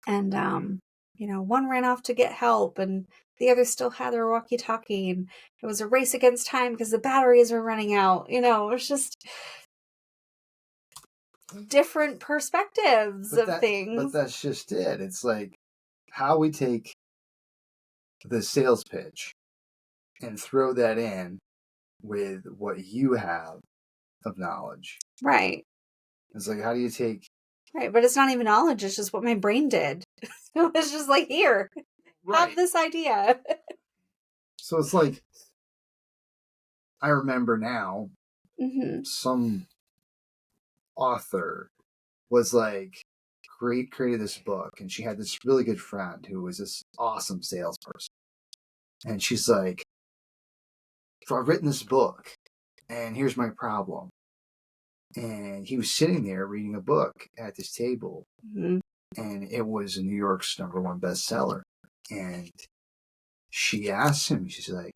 one ran off to get help, and The others still had their walkie-talkie. And it was a race against time because the batteries were running out. It was just different perspectives of things. But that's just it. It's like how we take the sales pitch and throw that in with what you have of knowledge. Right. It's like, how do you take... Right, but it's not even knowledge, it's just what my brain did. It's just like, here, have this idea. So it's like, I remember now, some author was like, created this book, and she had this really good friend who was this awesome salesperson. And she's like, so I've written this book, and here's my problem. And he was sitting there reading a book at this table, and it was New York's #1 bestseller. And she asked him, she's like,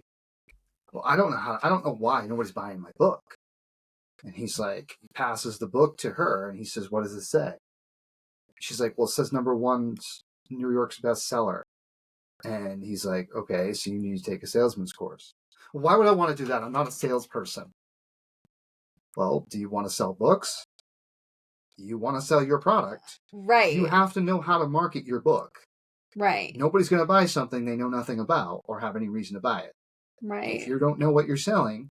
well, I don't know why nobody's buying my book. And he's like, he passes the book to her, and he says, what does it say? She's like, well, it says #1 New York's bestseller. And he's like, okay, so you need to take a salesman's course. Well, why would I want to do that? I'm not a salesperson. Well, do you want to sell books? Do you want to sell your product? Right. You have to know how to market your book. Right. Nobody's going to buy something they know nothing about or have any reason to buy it. Right. If you don't know what you're selling,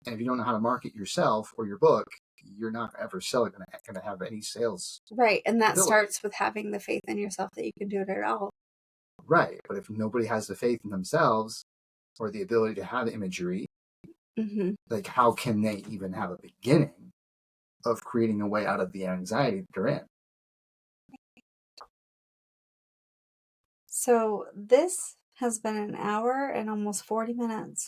and if you don't know how to market yourself or your book, you're not ever going to have any sales. Right, and that ability. starts with having the faith in yourself that you can do it at all. Right, but if nobody has the faith in themselves or the ability to have imagery, like how can they even have a beginning of creating a way out of the anxiety that they're in? So this has been an hour and almost 40 minutes.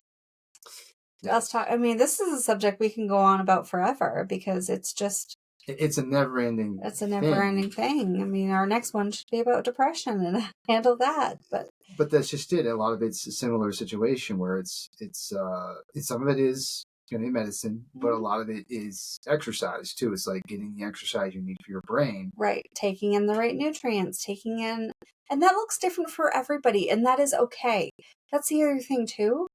Yes. Let's talk. I mean, this is a subject we can go on about forever because it's just... It's a never-ending thing. I mean, our next one should be about depression and handle that. But that's just it. A lot of it's a similar situation where it's some of it is going to be medicine, but a lot of it is exercise too. It's like getting the exercise you need for your brain. Right. Taking in the right nutrients, and that looks different for everybody, and that is okay. That's the other thing too,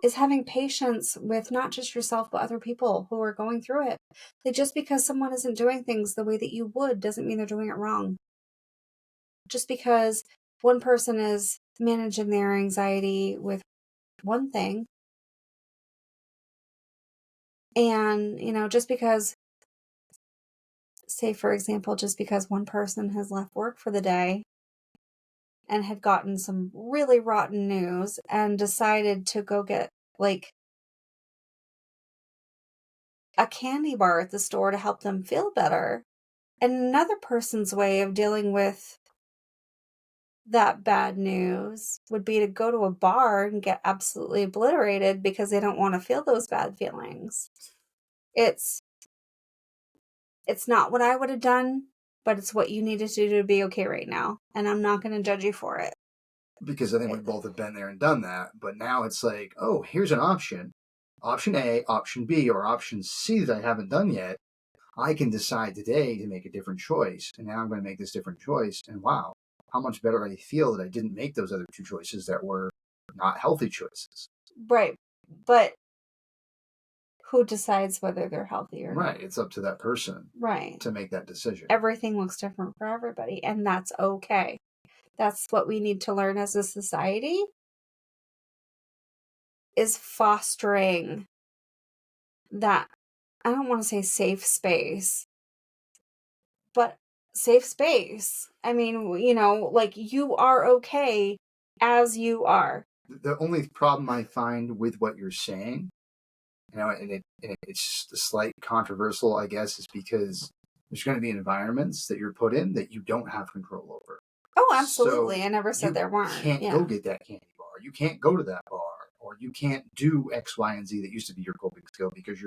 is having patience with not just yourself, but other people who are going through it. Like, just because someone isn't doing things the way that you would doesn't mean they're doing it wrong. Just because one person is managing their anxiety with one thing, and, just because, say, for example, just because one person has left work for the day and had gotten some really rotten news and decided to go get, like, a candy bar at the store to help them feel better. And another person's way of dealing with that bad news would be to go to a bar and get absolutely obliterated because they don't want to feel those bad feelings. It's not what I would have done, but it's what you needed to do to be okay right now. And I'm not going to judge you for it. Because I think we both have been there and done that. But now it's like, oh, here's an option. Option A, option B, or option C that I haven't done yet. I can decide today to make a different choice. And now I'm going to make this different choice. And wow, how much better I feel that I didn't make those other two choices that were not healthy choices. Right. But who decides whether they're healthy or not? Right. It's up to that person. Right. To make that decision. Everything looks different for everybody. And that's okay. That's what we need to learn as a society, is fostering that, I don't want to say safe space, but safe space. I mean, like, you are okay as you are. The only problem I find with what you're saying, and it's just a slight controversial, I guess, is because there's going to be environments that you're put in that you don't have control over. Oh, absolutely. So I never said there weren't. You can't go get that candy bar. You can't go to that bar. Or you can't do X, Y, and Z that used to be your coping skill because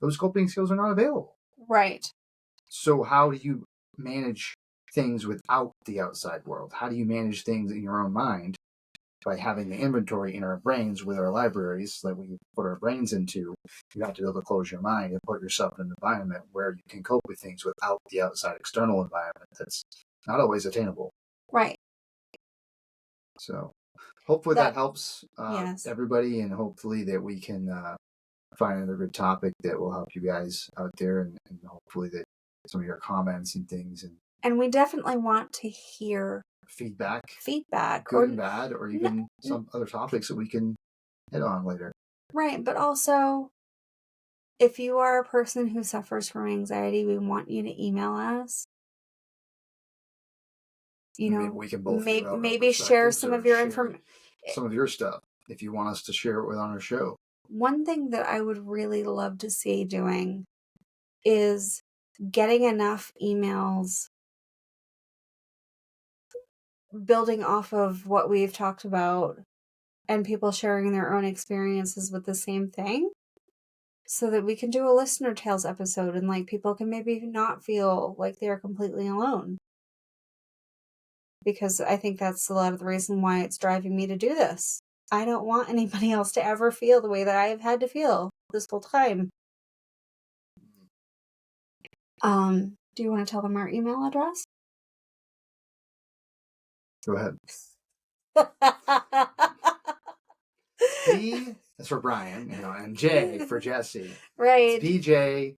those coping skills are not available. Right. So how do you manage things without the outside world? How do you manage things in your own mind? By having the inventory in our brains with our libraries that we put our brains into. You have to be able to close your mind and put yourself in an environment where you can cope with things without the outside external environment that's not always attainable. Right. So, hopefully that helps yes. everybody, and hopefully that we can find another good topic that will help you guys out there, and hopefully that some of your comments and things and we definitely want to hear feedback, or good and bad, or even some other topics that we can hit on later. Right, but also, if you are a person who suffers from anxiety, we want you to email us. Maybe we can both maybe share some of your information, some of your stuff, if you want us to share it with on our show. One thing that I would really love to see doing is getting enough emails building off of what we've talked about and people sharing their own experiences with the same thing, so that we can do a listener tales episode and like people can maybe not feel like they're completely alone. Because I think that's a lot of the reason why it's driving me to do this. I don't want anybody else to ever feel the way that I've had to feel this whole time. Do you want to tell them our email address? Go ahead. B is for Brian, and J for Jessie. Right. It's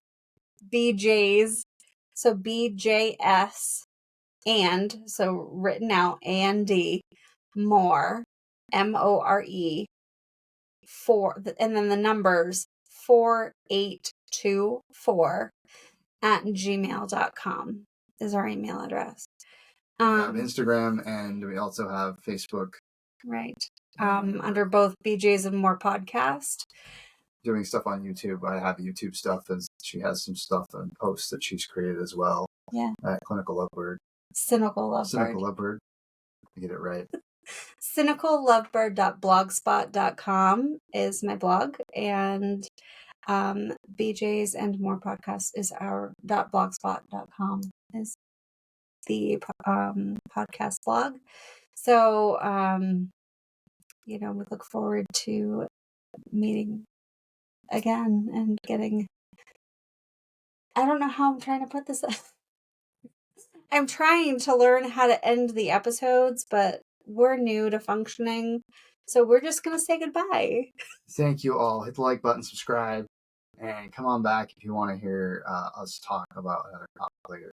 BJ's. So BJS and, so written out, A&D, more, MORE, 4, and then the numbers 4824 at gmail.com is our email address. We have Instagram, and we also have Facebook. Right. Under both BJ's and More Podcast. Doing stuff on YouTube. I have YouTube stuff, and she has some stuff and posts that she's created as well. Yeah. At Clinical Lovebird. Cynical Lovebird. Cynical Lovebird. I get it right. cynicallovebird.blogspot.com is my blog, and BJ's and More Podcast is our .blogspot.com is the podcast blog. So, we look forward to meeting again and getting, I don't know how I'm trying to put this. I'm trying to learn how to end the episodes, but we're new to functioning, so we're just going to say goodbye. Thank you all. Hit the like button, subscribe, and come on back if you want to hear us talk about another topic later.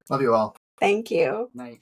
Love you all. Thank you. Night.